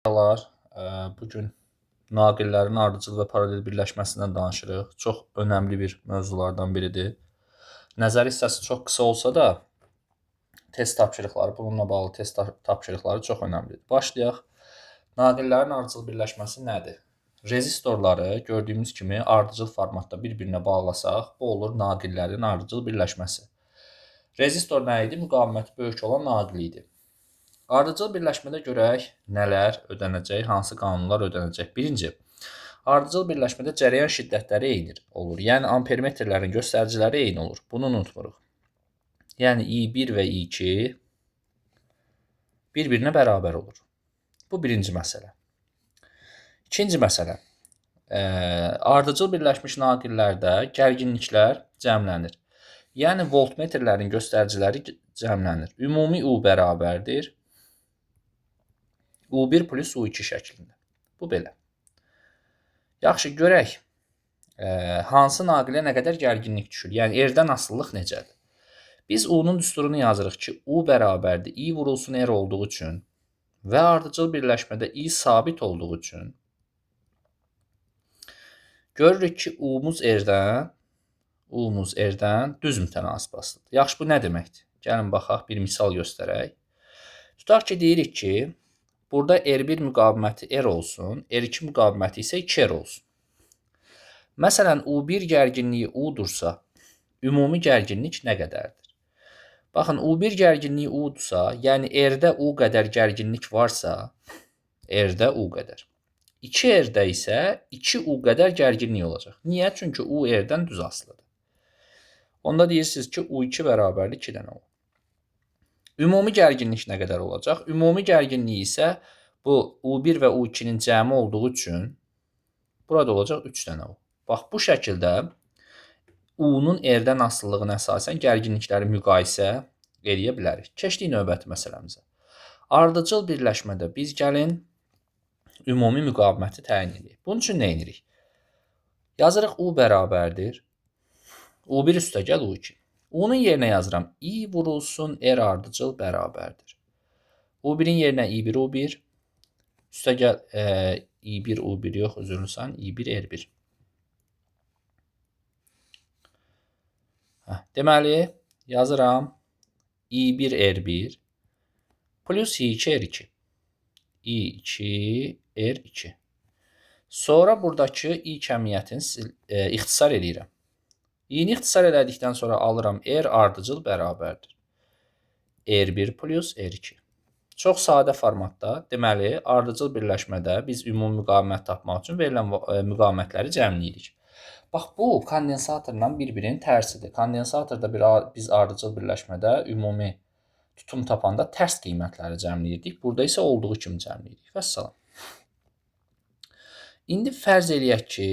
Bugün naqillərin ardıcıl və paralel birləşməsindən danışırıq. Çox önəmli bir mövzulardan biridir. Nəzəri hissəsi çox qısa olsa da, test tapşırıqları, bununla bağlı test tapşırıqları çox önəmlidir. Başlayaq. Naqillərin ardıcıl birləşməsi nədir? Rezistorları gördüyümüz kimi ardıcıl formatda bir-birinə bağlasaq, bu olur naqillərin ardıcıl birləşməsi. Rezistor nə idi? Müqaviməti böyük olan naqil idi. Ardıcıl birləşmədə görək nələr ödənəcək, hansı qanunlar ödənəcək. Birinci, ardıcıl birləşmədə cərəyan şiddətləri eyni olur. Yəni, ampermetrlərin göstəriciləri eyni olur. Bunu unutmuruq. Yəni, I1 və I2 bir-birinə bərabər olur. Bu birinci məsələ. İkinci məsələ. Ardıcıl birləşmiş naqillərdə gərginliklər cəmlənir. Yəni, voltmetrlərin göstəriciləri cəmlənir. Ümumi U bərabərdir U1 plus U2 şəklində. Bu belə. Yaxşı, görək, hansı naqilə nə qədər gərginlik düşür? Yəni, R-dən asılılıq necədir? Biz U-nun düsturunu yazırıq ki, U bərabərdir. I vurulsun R olduğu üçün və ardıcıl birləşmədə I sabit olduğu üçün görürük ki, U-muz R-dən düz mütənasib asılıdır. Yaxşı, bu nə deməkdir? Gəlin, baxaq, bir misal göstərək. Tutaq ki, deyirik ki, burada R1 müqaviməti R olsun, R2 müqaviməti isə 2R olsun. Məsələn, U1 gərginliyi U-dursa, ümumi gərginlik nə qədərdir? Baxın, U1 gərginliyi U-dursa, yəni R-də U qədər gərginlik varsa, R-də U qədər. 2R-də isə 2U qədər gərginlik olacaq. Niyə? Çünki U R-dən düz asılıdır. Onda deyirsiniz ki, U2 bərabərdir 2 dənə U. Ümumi gərginlik nə qədər olacaq? Ümumi gərginlik isə bu U1 və U2-nin cəmi olduğu üçün burada olacaq 3 dənə U. Bax, bu şəkildə U-nun R-dən asılılığına əsasən gərginlikləri müqayisə edə bilərik. Keçdik növbəti məsələmizə. Ardıcıl birləşmədə biz gəlin ümumi müqaviməti təyin edirik. Bunun üçün nə edirik? Yazırıq U bərabərdir U1 üstəgəl U2. U-nun yerinə yazıram. I vurulsun R ardıcıl bərabərdir. U1-in yerinə I1 U1 üstəgəl I1 U1 yox, üzrlüsən, I1 R1. Deməli, yazıram I1 R1 plus I2 R2. I2 R2. Sonra buradakı I kəmiyyətini ixtisar edirəm. I-ni ixtisar elədikdən sonra alıram R ardıcıl bərabərdir. R1 plus R2. Çox sadə formatda, deməli, ardıcıl birləşmədə biz ümumi müqavimət tapmaq üçün verilən müqavimətləri cəmləyirik. Bax, bu kondensatorla bir-birinin tərsidir. Kondensatorda biz ardıcıl birləşmədə ümumi tutum tapanda tərs qiymətləri cəmləyirdik. Burada isə olduğu kimi cəmləyirdik. Vəssalam. İndi fərz eləyək ki,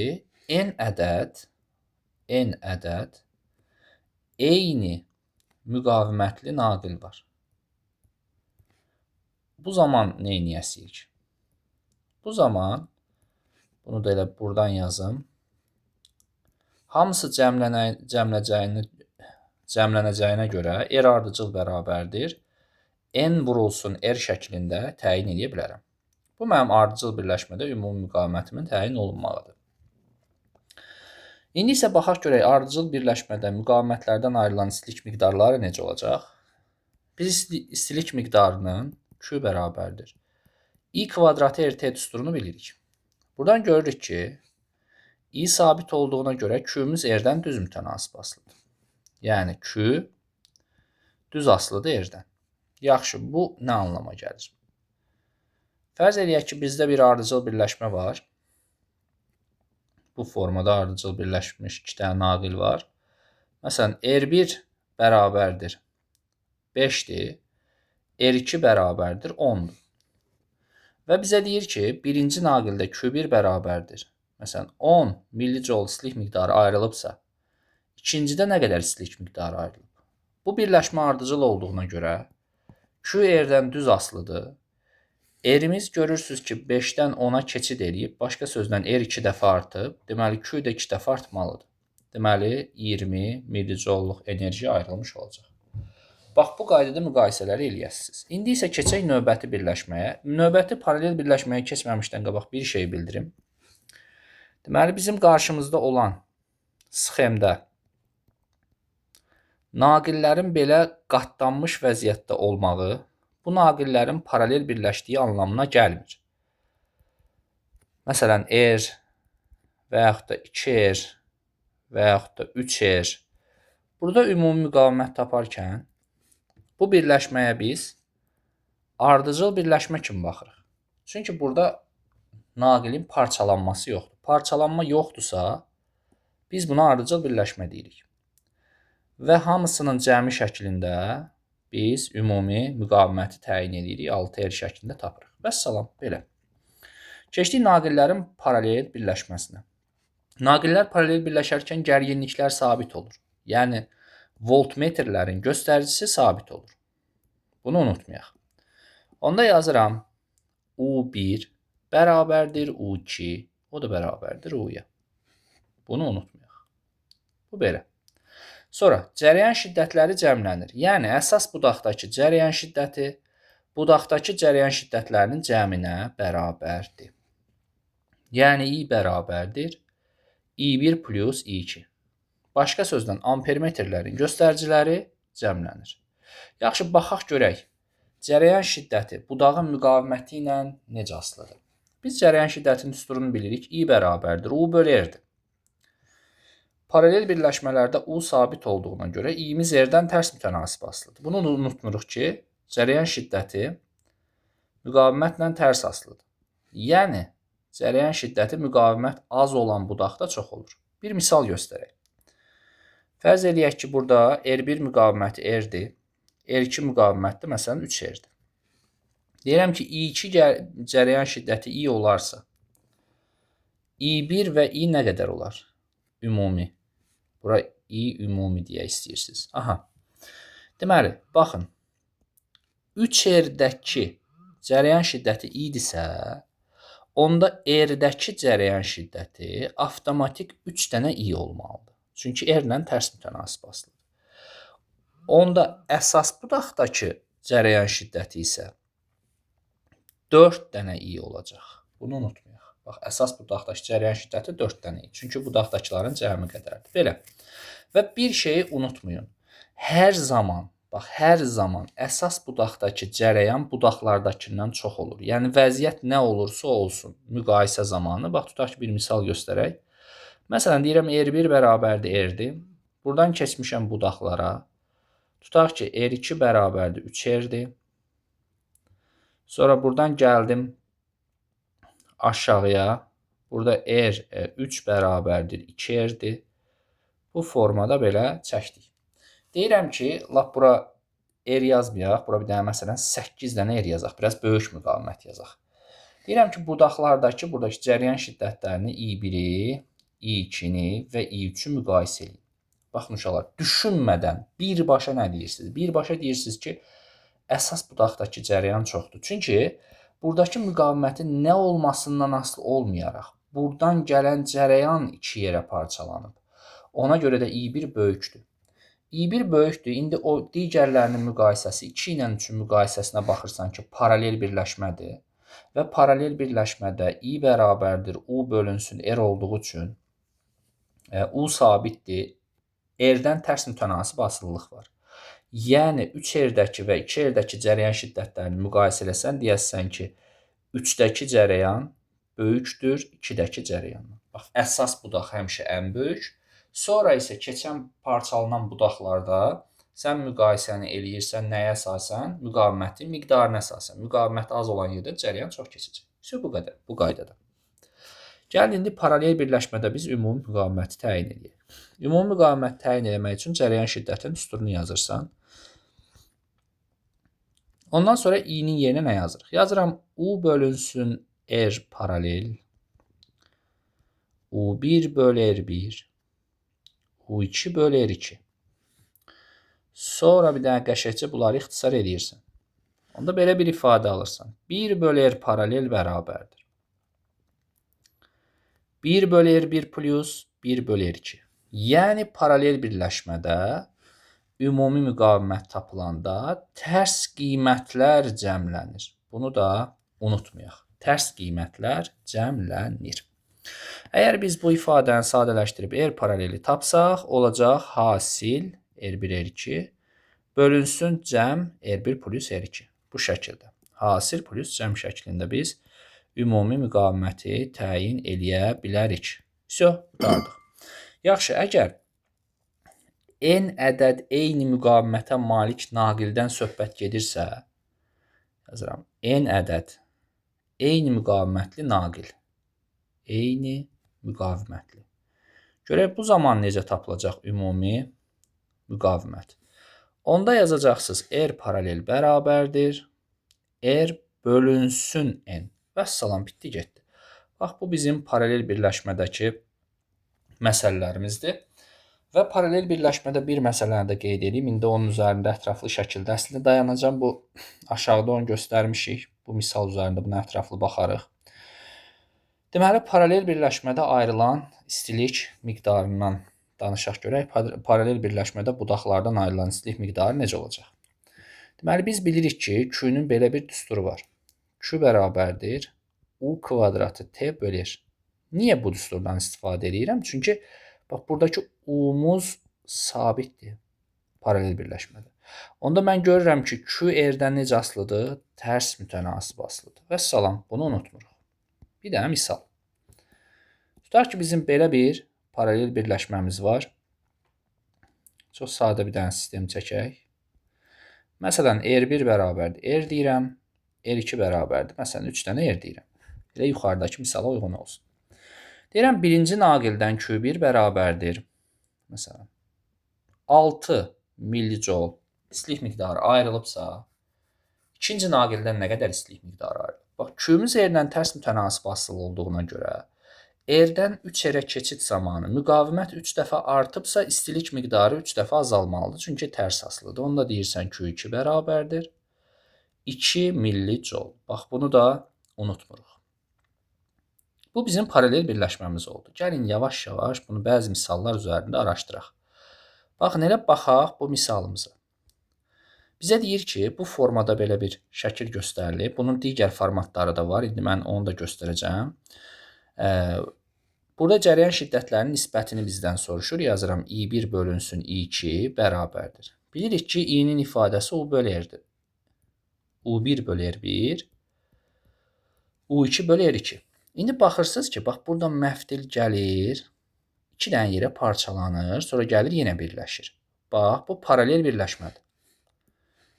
N ədəd eyni müqavimətli naqil var. Bu zaman nə edəcəyik? Bu zaman, bunu da elə buradan yazım. Hamısı cəmlənəcəyinə görə R ardıcıl bərabərdir. N vurulsun R şəklində təyin edə bilərəm. Bu, mənim ardıcıl birləşmədə ümumi müqavimətimin təyin olunmağıdır. İndi isə baxaq görək, ardıcıl birləşmədə müqavimətlərdən ayrılan istilik miqdarları necə olacaq? Biz istilik miqdarının Q bərabərdir. I kvadratı RT düsturunu bilirik. Buradan görürük ki, I sabit olduğuna görə Q-müz R-dən düz mütənasib asılıdır. Yəni, Q düz asılıdır R-dən. Yaxşı, bu nə anlama gəlir? Fərz eləyək ki, bizdə bir ardıcıl birləşmə var. Bu formada ardıcıl birləşmiş 2 dənə naqil var. Məsələn, R1 bərabərdir 5-dir, R2 bərabərdir 10-dur. Və bizə deyir ki, birinci naqildə Q1 bərabərdir. Məsələn, 10 millijoule istilik miqdarı ayrılıbsa, ikincidə nə qədər istilik miqdarı ayrılıb? Bu birləşmə ardıcıl olduğuna görə Q R-dən düz asılıdır. R-imiz görürsünüz ki, 5-dən 10-a keçid eləyib, başqa sözlə R 2 dəfə artıb, deməli Q də 2 dəfə artmalıdır. Deməli 20 millijoule-luq enerji ayrılmış olacaq. Bax, bu qaydada müqayisələri eləyəsiniz. İndi isə keçək növbəti birləşməyə. Növbəti paralel birləşməyə keçməmişdən qabaq bir şey bildirim. Deməli, bizim qarşımızda olan sxemdə naqillərin belə qatlanmış vəziyyətdə olmağı bu naqillərin paralel birləşdiyi anlamına gəlmir. Məsələn, R və yaxud da 2R və yaxud da 3R. Burada ümumi müqavimət taparkən bu birləşməyə biz ardıcıl birləşmə kimi baxırıq. Çünki burada naqilin parçalanması yoxdur. Parçalanma yoxdursa, biz buna ardıcıl birləşmə deyirik. Və hamısının cəmi şəklində biz ümumi müqaviməti təyin edirik, 6R şəklində tapırıq. Vəssalam, belə. Keçdik naqillərin paralel birləşməsinə. Naqillər paralel birləşərkən gərginliklər sabit olur. Yəni, voltmetrlərin göstəricisi sabit olur. Bunu unutmayaq. Onda yazıram U1 bərabərdir U2, o da bərabərdir U'ya. Bunu unutmayaq. Bu belə. Sonra cərəyan şiddətləri cəmlənir. Yəni, əsas budaqdakı cərəyan şiddəti budaqdakı cərəyan şiddətlərinin cəminə bərabərdir. Yəni, I bərabərdir I1 plus I2. Başqa sözlə, ampermetrlərin göstəriciləri cəmlənir. Yaxşı, baxaq görək. Cərəyan şiddəti budağın müqaviməti ilə necə asılıdır? Biz cərəyan şiddətinin düsturunu bilirik. I bərabərdir U bölü R'dir. Paralel birləşmələrdə U sabit olduğuna görə i'miz R'dən tərs mütənasib asılıdır. Bunu unutmuruq ki, cərəyan şiddəti müqavimətlə tərs asılıdır. Yəni, cərəyan şiddəti müqavimət az olan budaqda çox olur. Bir misal göstərək. Fərz eləyək ki, burada R1 müqaviməti R'dir, R2 müqaviməti məsələn 3R'dir. Deyirəm ki, I2 cərəyan şiddəti I olarsa, I1 və I nə qədər olar? Ümumi. Bura I ümumi deyə istəyirsiniz. Aha. Deməli, baxın, 3R'dəki cərəyan şiddəti I-dirsə, onda R-dəki cərəyan şiddəti avtomatik 3 dənə I olmalıdır. Çünki R-lə tərs mütənasib asılıdır. Onda əsas budaqdakı cərəyan şiddəti isə 4 dənə I olacaq. Bunu unutmayaq. Bax, əsas budaqdakı cərəyan şiddəti 4 dənə I. Çünki budaqdakıların cəmi qədərdir. Belə. Və bir şeyi unutmayın. Hər zaman əsas budaqdakı cərəyan budaqlardakından çox olur. Yəni, vəziyyət nə olursa olsun müqayisə zamanı. Bax, tutaq ki, bir misal göstərək. Məsələn, deyirəm, R1 bərabərdir R-dir. Buradan keçmişəm budaqlara. Tutaq ki, R2 bərabərdir 3R-dir. Sonra buradan gəldim aşağıya. Burada R3 bərabərdir 2R-dir. Bu formada belə çəkdik. Deyirəm ki, lap bura R yazmayaq. Bura bir dənə məsələn 8 dənə R yazaq. Biraz böyük müqavimət yazaq. Deyirəm ki, buradakı cərəyan şiddətlərini I1-i, I2-ni və I3-ü müqayisə edin. Baxın uşaqlar, düşünmədən birbaşa nə deyirsiniz? Birbaşa deyirsiniz ki, əsas budaqdakı cərəyan çoxdur. Çünki buradakı müqavimətin nə olmasından asılı olmayaraq, buradan gələn cərəyan 2 yerə parçalanıb. Ona görə də I1 böyükdür. I1 böyükdür. İndi o digərlərinin müqayisəsi 2 ilə 3-ün müqayisəsinə baxırsan ki, paralel birləşmədir. Və paralel birləşmədə I bərabərdir U bölünsün R olduğu üçün U sabitdir. R-dən tərs mütənasib asıllıq var. Yəni, 3R-dəki və 2R-dəki cərəyan şiddətlərini müqayisə eləsən, deyəsən ki, 3-dəki cərəyan böyükdür 2-dəki cərəyandan. Bax, əsas budaq həmişə ən böyük. Sonra isə keçən parçalanan budaqlarda sən müqayisəni eləyirsən nəyə əsasən? Müqavimətin miqdarına əsasən. Müqavimət az olan yerdə cərəyan çox keçəcək. Bu qədər, bu qaydada. Gəlin, indi paralel birləşmədə biz ümumi müqaviməti təyin edək. Ümumi müqaviməti təyin etmək üçün cərəyan şiddətinin düsturunu yazırsan. Ondan sonra I-nin yerinə nə yazırıq? Yazıram U bölünsün R paralel, U1 bölü R1, U2 bölü R2. Sonra bir dənə qəşəkcə bunları ixtisar edirsən. Onda belə bir ifadə alırsan. 1 bölü R paralel bərabərdir 1 bölü R1 plus 1 bölü R2. Yəni, paralel birləşmədə ümumi müqavimət tapılanda tərs qiymətlər cəmlənir. Bunu da unutmayaq. Tərs qiymətlər cəmlənir. Əgər biz bu ifadəni sadələşdirib R paraleli tapsaq, olacaq hasil R1, R2 bölünsün cəm R1 plus R2. Bu şəkildə. Hasil plus cəm şəklində biz ümumi müqaviməti təyin eləyə bilərik. Qurtardıq. Yaxşı, əgər n ədəd eyni müqavimətə malik naqildən söhbət gedirsə, yazıram, n ədəd eyni müqavimətli naqil. Eyni müqavimətli. Görək, bu zaman necə tapılacaq ümumi müqavimət? Onda yazacaqsınız, R paralel bərabərdir, R bölünsün n. Vəssalam, bitdi, getdi. Bax, bu bizim paralel birləşmədəki məsələlərimizdir. Və paralel birləşmədə bir məsələni də qeyd edeyim. İndi onun üzərində ətraflı şəkildə əslində dayanacam. Bu aşağıda onu göstərmişik. Bu misal üzərində buna ətraflı baxarıq. Deməli, paralel birləşmədə ayrılan istilik miqdarından danışaq görək. Paralel birləşmədə budaqlardan ayrılan istilik miqdarı necə olacaq? Deməli, biz bilirik ki, Q-nün belə bir düsturu var. Q bərabərdir U kvadratı T bölür. Niyə bu düsturdan istifadə edirəm? Çünki bax, buradakı U-muz sabitdir paralel birləşmədə. Onda mən görürəm ki, Q R-dən necə asılıdır? Tərs mütənasib asılıdır. Vəssalam, bunu unutmuruq. Bir dənə misal. Tutaq ki, bizim belə bir paralel birləşməmiz var. Çox sadə bir dənə sistem çəkək. Məsələn, R1 bərabərdir. R deyirəm. R2 bərabərdir. Məsələn, 3 dənə R deyirəm. Elə yuxarıdakı misala uyğun olsun. Deyirəm, birinci naqildən Q1 bərabərdir. Məsələn, 6 millijoule istilik miqdarı ayrılıbsa, ikinci naqildən nə qədər istilik miqdarı ayrılıb? Bax, Q-müz R-dən tərs mütənasib asılı olduğuna görə, R-dən 3 R-ə keçid zamanı müqavimət 3 dəfə artıbsa, istilik miqdarı 3 dəfə azalmalıdır. Çünki tərs asılıdır. Onda deyirsən Q2 bərabərdir 2 millijoule. Bax, bunu da unutmuruq. Bu bizim paralel birləşməmiz oldu. Gəlin yavaş-yavaş bunu bəzi misallar üzərində araşdıraq. Baxın, elə baxaq bu misalımıza. Bizə deyir ki, bu formada belə bir şəkil göstərilib. Bunun digər formatları da var. İndi mən onu da göstərəcəm. Burada cərəyan şiddətlərinin nisbətini bizdən soruşur. Yazıram, I1 bölünsün I2 bərabərdir. Bilirik ki, I-nin ifadəsi U bölü R-dir. U1 bölü R1, U2 bölü R2. İndi baxırsınız ki, bax, burada məftil gəlir, 2 dənə yerə parçalanır, sonra gəlir, yenə birləşir. Bax, bu paralel birləşmədir.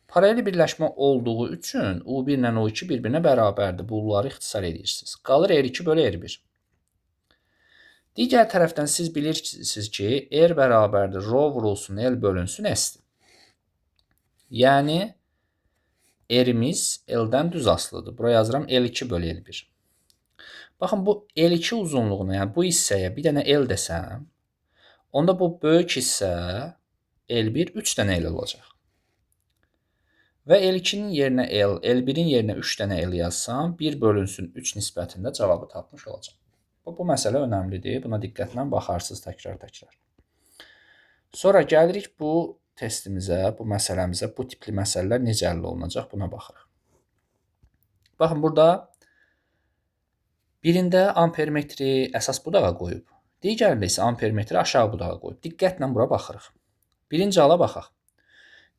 Paralel birləşmə olduğu üçün U1 ilə U2 bir-birinə bərabərdir. Bunları ixtisar edirsiniz. Qalır R2 bölü R1. Digər tərəfdən siz bilirsiniz ki, R bərabərdir, rho vurulsun, L bölünsün, S-dir. Yəni, R-imiz L-dən düz asılıdır. Buraya yazıram, L2 bölü L1. Baxın, bu L2 uzunluğuna, yəni bu hissəyə bir dənə L desəm, onda bu böyük hissə L1 3 dənə L olacaq. Və L2-nin yerinə L, L1-in yerinə 3 dənə L yazsam, 1 bölünsün 3 nisbətində cavabı tapmış olacaq. Bu məsələ önəmlidir. Buna diqqətlə baxarsınız təkrar-təkrar. Sonra gəlirik bu testimizə, bu məsələmizə, bu tipli məsələlər necə həll olunacaq, buna baxırıq. Baxın, burada birində ampermetri əsas budağa qoyub, digərində isə ampermetri aşağı budağa qoyub. Diqqətlə bura baxırıq. Birinci hala baxaq.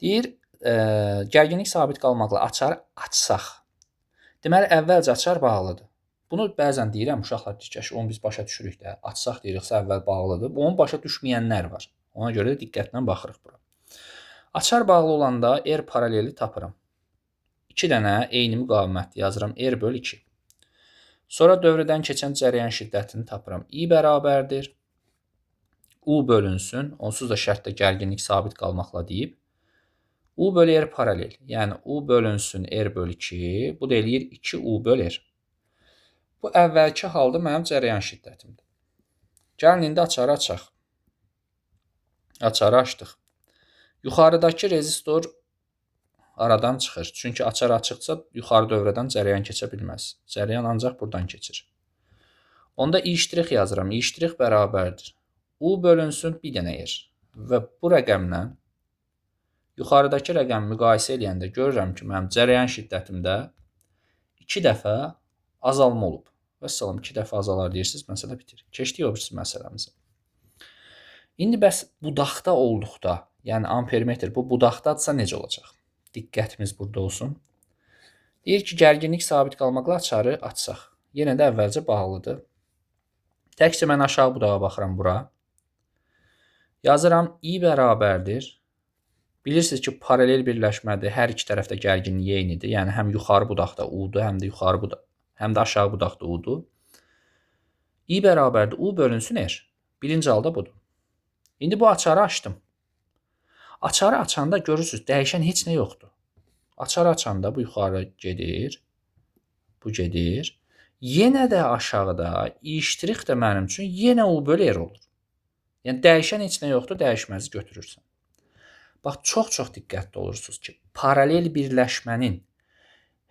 Deyir, gərginlik sabit qalmaqla açarı açsaq. Deməli, əvvəlcə açar bağlıdır. Bunu bəzən deyirəm, uşaqlar dikəş, onu biz başa düşürük də. Açsaq deyiriksə, əvvəl bağlıdır. Onun başa düşməyənlər var. Ona görə də diqqətlə baxırıq bura. Açar bağlı olanda R paraleli tapıram. 2 dənə eyni müqavimət yazıram, R bölü 2. Sonra dövrədən keçən cərəyan şiddətini tapıram. I bərabərdir. U bölünsün. Onsuz da şərtdə gərginlik sabit qalmaqla deyib. U bölü R paralel. Yəni, U bölünsün R bölü 2. Bu da eləyir 2U bölü R. Bu əvvəlki halda mənim cərəyan şiddətimdir. Gəlin, indi açarı açaq. Açarı açdıq. Yuxarıdakı rezistor aradan çıxır. Çünki açar açıqsa yuxarı dövrədən cərəyan keçə bilməz. Cərəyan ancaq buradan keçir. Onda I' yazıram. I' bərabərdir. U bölünsün bir dənə R. Və bu rəqəmlə yuxarıdakı rəqəmi müqayisə edəndə görürəm ki, mənim cərəyan şiddətimdə 2 dəfə azalma olub. Vəssalam, 2 dəfə azalar deyirsiniz, məsələ bitir. Keçdik o birisi məsələmizə. İndi bəs budaqda olduqda, yəni ampermetr bu budaqdadsa necə olacaq? Diqqətimiz burada olsun. Deyir ki, gərginlik sabit qalmaqla açarı açsaq. Yenə də əvvəlcə bağlıdır. Təkcə mən aşağı budağa baxıram bura. Yazıram i bərabərdir. Bilirsiniz ki, paralel birləşmədir. Hər iki tərəfdə gərginliyi eynidir. Yəni həm yuxarı budaqda u-dur, həm də aşağı budaqda u-dur. i bərabərdir u bölünsün r. Birinci halda budur. İndi bu açarı açdım. Açarı açanda görürsünüz, dəyişən heç nə yoxdur. Açarı açanda bu yuxarı gedir. Bu gedir. Yenə də aşağıda iştirik də mənim üçün yenə u bölü r olur. Yəni dəyişən heç nə yoxdur, dəyişməzi götürürsən. Bax, çox diqqətli olursunuz ki, paralel birləşmənin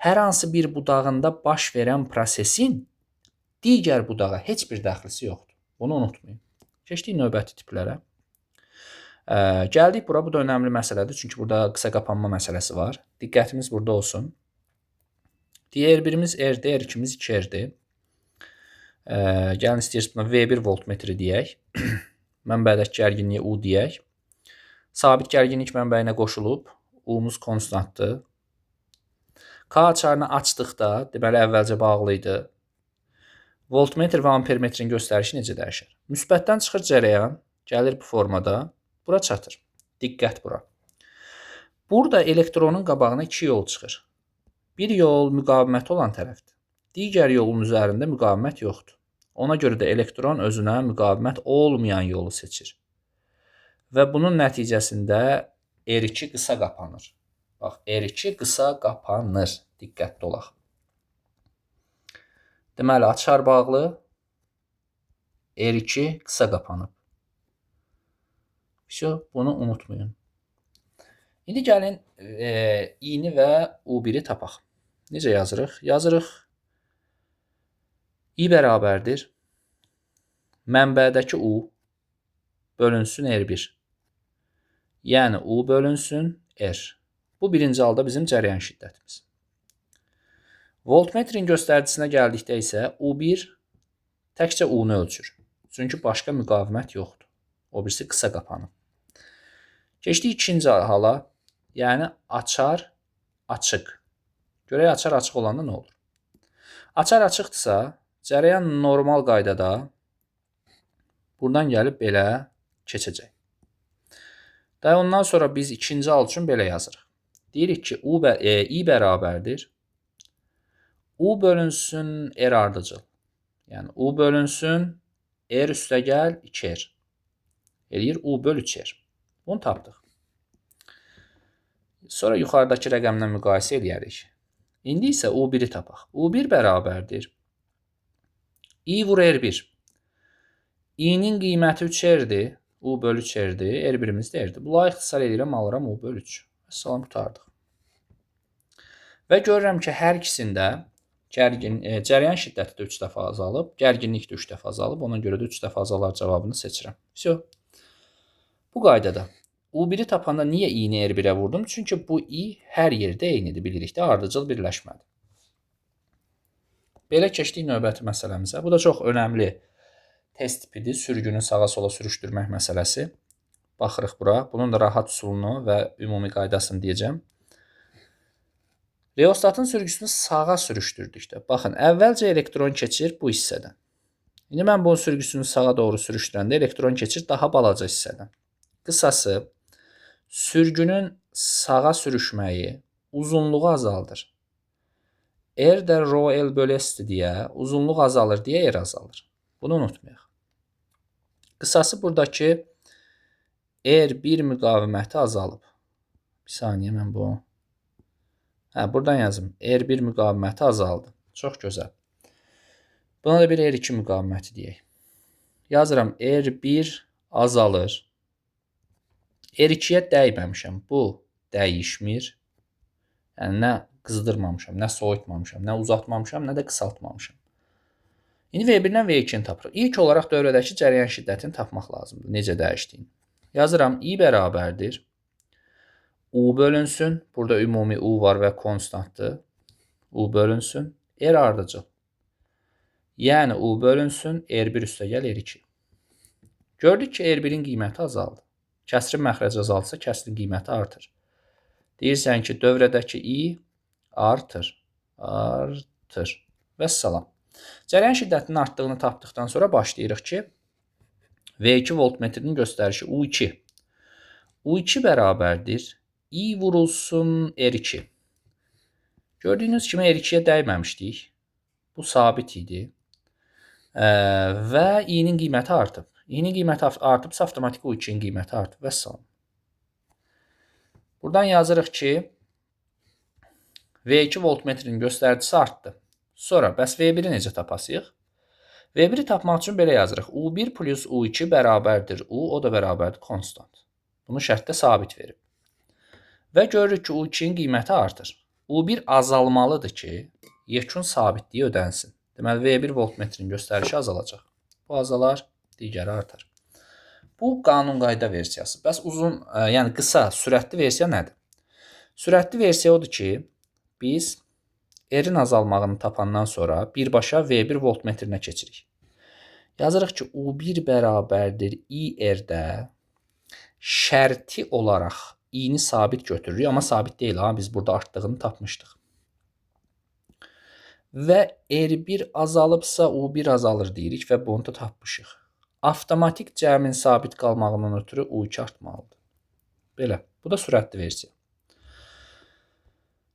hər hansı bir budağında baş verən prosesin digər budağa heç bir dəxlisi yoxdur. Bunu unutmayın. Keçdik növbəti tiplərə. Gəldik bura, bu da önəmli məsələdir. Çünki burada qısa qapanma məsələsi var. Diqqətimiz burada olsun. R1-imiz R-dir, R2-miz 2R-dir. Gəlin istəyirsiniz buna V1 voltmetri deyək. Mənbədəki gərginliyə U deyək. Sabit gərginlik mənbəyinə qoşulub. U-muz konstantdır. K açarını açdıqda, deməli əvvəlcə bağlı idi. Voltmetr və ampermetrin göstərişi necə dəyişir? Müsbətdən çıxır cərəyan, gəlir bu formada, bura çatır. Diqqət bura. Burada elektronun qabağına 2 yol çıxır. Bir yol müqaviməti olan tərəfdir. Digər yolun üzərində müqavimət yoxdur. Ona görə də elektron özünə müqavimət olmayan yolu seçir. Və bunun nəticəsində R2 qısa qapanır. Bax, R2 qısa qapanır. Diqqətli olaq. Deməli, açar bağlı, R2 qısa qapanıb. Bunu unutmayın. İndi gəlin i-ni və u1-i tapaq. Necə yazırıq? Yazırıq. i bərabərdir. Mənbədəki u bölünsün R1. Yəni u bölünsün R. Bu birinci halda bizim cərəyan şiddətimiz. Voltmetrin göstəricinə gəldikdə isə U1 təkcə U-nu ölçür. Çünki başqa müqavimət yoxdur. O birisi qısa qapanıb. Keçdik ikinci hala, yəni açar açıq. Görək açar açıq olanda nə olur? Açar açıqdırsa, cərəyan normal qaydada buradan gəlib belə keçəcək. Daha ondan sonra biz ikinci hal üçün belə yazırıq. Deyirik ki, i bərabərdir. U bölünsün R ardıcıl. Yəni U bölünsün R üstəgəl 2R. Eləyir U böl 3R. Bunu tapdıq. Sonra yuxarıdakı rəqəmlə müqayisə edərik. İndi isə U1-i tapaq. U1 bərabərdir. I vur R1. I-nin qiyməti 3R-dir. U böl 3R-dir. R1-imiz də R-dir. Bunları ixtisar edirəm, alıram U böl 3. Salam, qutardıq. Və görürəm ki, hər ikisində cərəyan şiddəti də 3 dəfə azalıb, gərginlik də 3 dəfə azalıb. Ona görə də 3 dəfə azalar cavabını seçirəm. Bu qaydada U1-i tapanda niyə i-ni R1-ə vurdum? Çünki bu i hər yerdə eynidir, bilirik də, ardıcıl birləşmədir. Belə keçdik növbəti məsələmizə. Bu da çox önəmli test tipidir. Sürgünü sağa sola sürüşdürmək məsələsi. Baxırıq bura. Bunun da rahat üsulunu və ümumi qaydasını deyəcəm. Reostatın sürgüsünü sağa sürüşdürdükdə, baxın, əvvəlcə elektron keçir bu hissədən. İndi mən bunun sürgüsünü sağa doğru sürüşdürəndə elektron keçir daha balaca hissədən. Qısası, sürgünün sağa sürüşməyi uzunluğu azaldır. R də rho L bölü S-dir deyə, uzunluq azalır deyə R azalır. Bunu unutmayaq. Qısası buradakı R1 müqaviməti azalıb. Bir saniyə mən bu... buradan yazım. R1 müqaviməti azaldı. Çox gözəl. Buna da bir R2 müqaviməti deyək. Yazıram R1 azalır. R2-yə dəyməmişəm. Bu dəyişmir. Yəni nə qızdırmamışam, nə soyutmamışam, nə uzatmamışam, nə də qısaltmamışam. İndi V1-dən V2-ni tapırıq. İlk olaraq dövrədəki cərəyan şiddətini tapmaq lazımdır. Necə dəyişdiyini. Yazıram i bərabərdir. U bölünsün. Burada ümumi U var və konstantdır. U bölünsün. R ardıcıl. Yəni U bölünsün. R1 üstəgəl R2. Gördük ki, R1-in qiyməti azaldı. Kəsrin məxrəci azalsa, kəsrin qiyməti artır. Deyirsən ki, dövrədəki I artır. Artır. Vəssalam. Cərəyan şiddətinin artdığını tapdıqdan sonra başlayırıq ki, V2 voltmetrinin göstərişi U2. U2 bərabərdir. I vurulsun R2. Gördüyünüz kimi R2-yə dəyməmişdik. Bu sabit idi. Və I-nin qiyməti artıb. I-nin qiyməti artıbsa, avtomatik U2-nin qiyməti artıb. Vəssalam. Buradan yazırıq ki, V2 voltmetrinin göstəricisi artdı. Sonra, bəs V1-i necə tapasıyıq? V1-i tapmaq üçün belə yazırıq. U1 plus U2 bərabərdir U, o da bərabərdir konstant. Bunu şərtdə sabit verib. Və görürük ki, U2-nin qiyməti artır. U1 azalmalıdır ki, yekun sabitliyi ödənsin. Deməli, V1 voltmetrin göstərişi azalacaq. Bu azalar, digəri artar. Bu qanun qayda versiyası. Bəs uzun, yəni qısa, sürətli versiya nədir? Sürətli versiya odur ki, biz R-in azalmağını tapandan sonra birbaşa V1 voltmetrinə keçirik. Yazırıq ki, U1 bərabərdir IR-də şərti olaraq I-ni sabit götürürük, amma sabit deyil, biz burada artdığını tapmışdıq. Və R1 azalıbsa U1 azalır deyirik və bunu da tapmışıq. Avtomatik cəmin sabit qalmağından ötürü U2 artmalıdır. Belə, bu da sürətli versiya.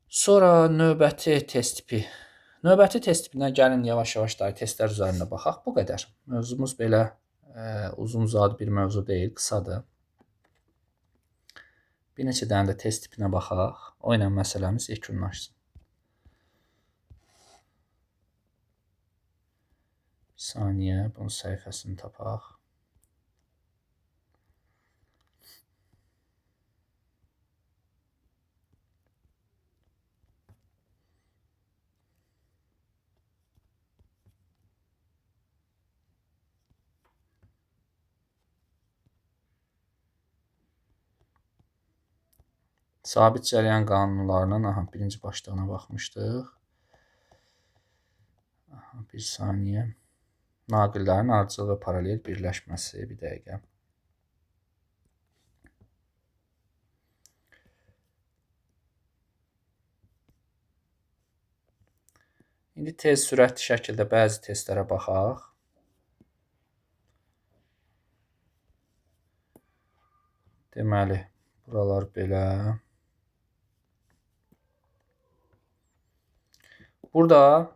Sonra növbəti test tipi. Növbəti test tipinə gəlin yavaş-yavaş da testlər üzərində baxaq. Bu qədər. Mövzumuz belə uzun-uzadı bir mövzu deyil, qısadır. Bir neçə dənə də test tipinə baxaq. O ilə məsələmiz yekunlaşsın. Bir saniyə, bunun səhifəsini tapaq. Sabit cərəyan qanunlarının birinci başlığına baxmışdıq. Bir saniyə. Naqillərin ardıcıl və paralel birləşməsi. Bir dəqiqə. İndi tez sürətli şəkildə bəzi testlərə baxaq. Deməli, buralar belə. Burada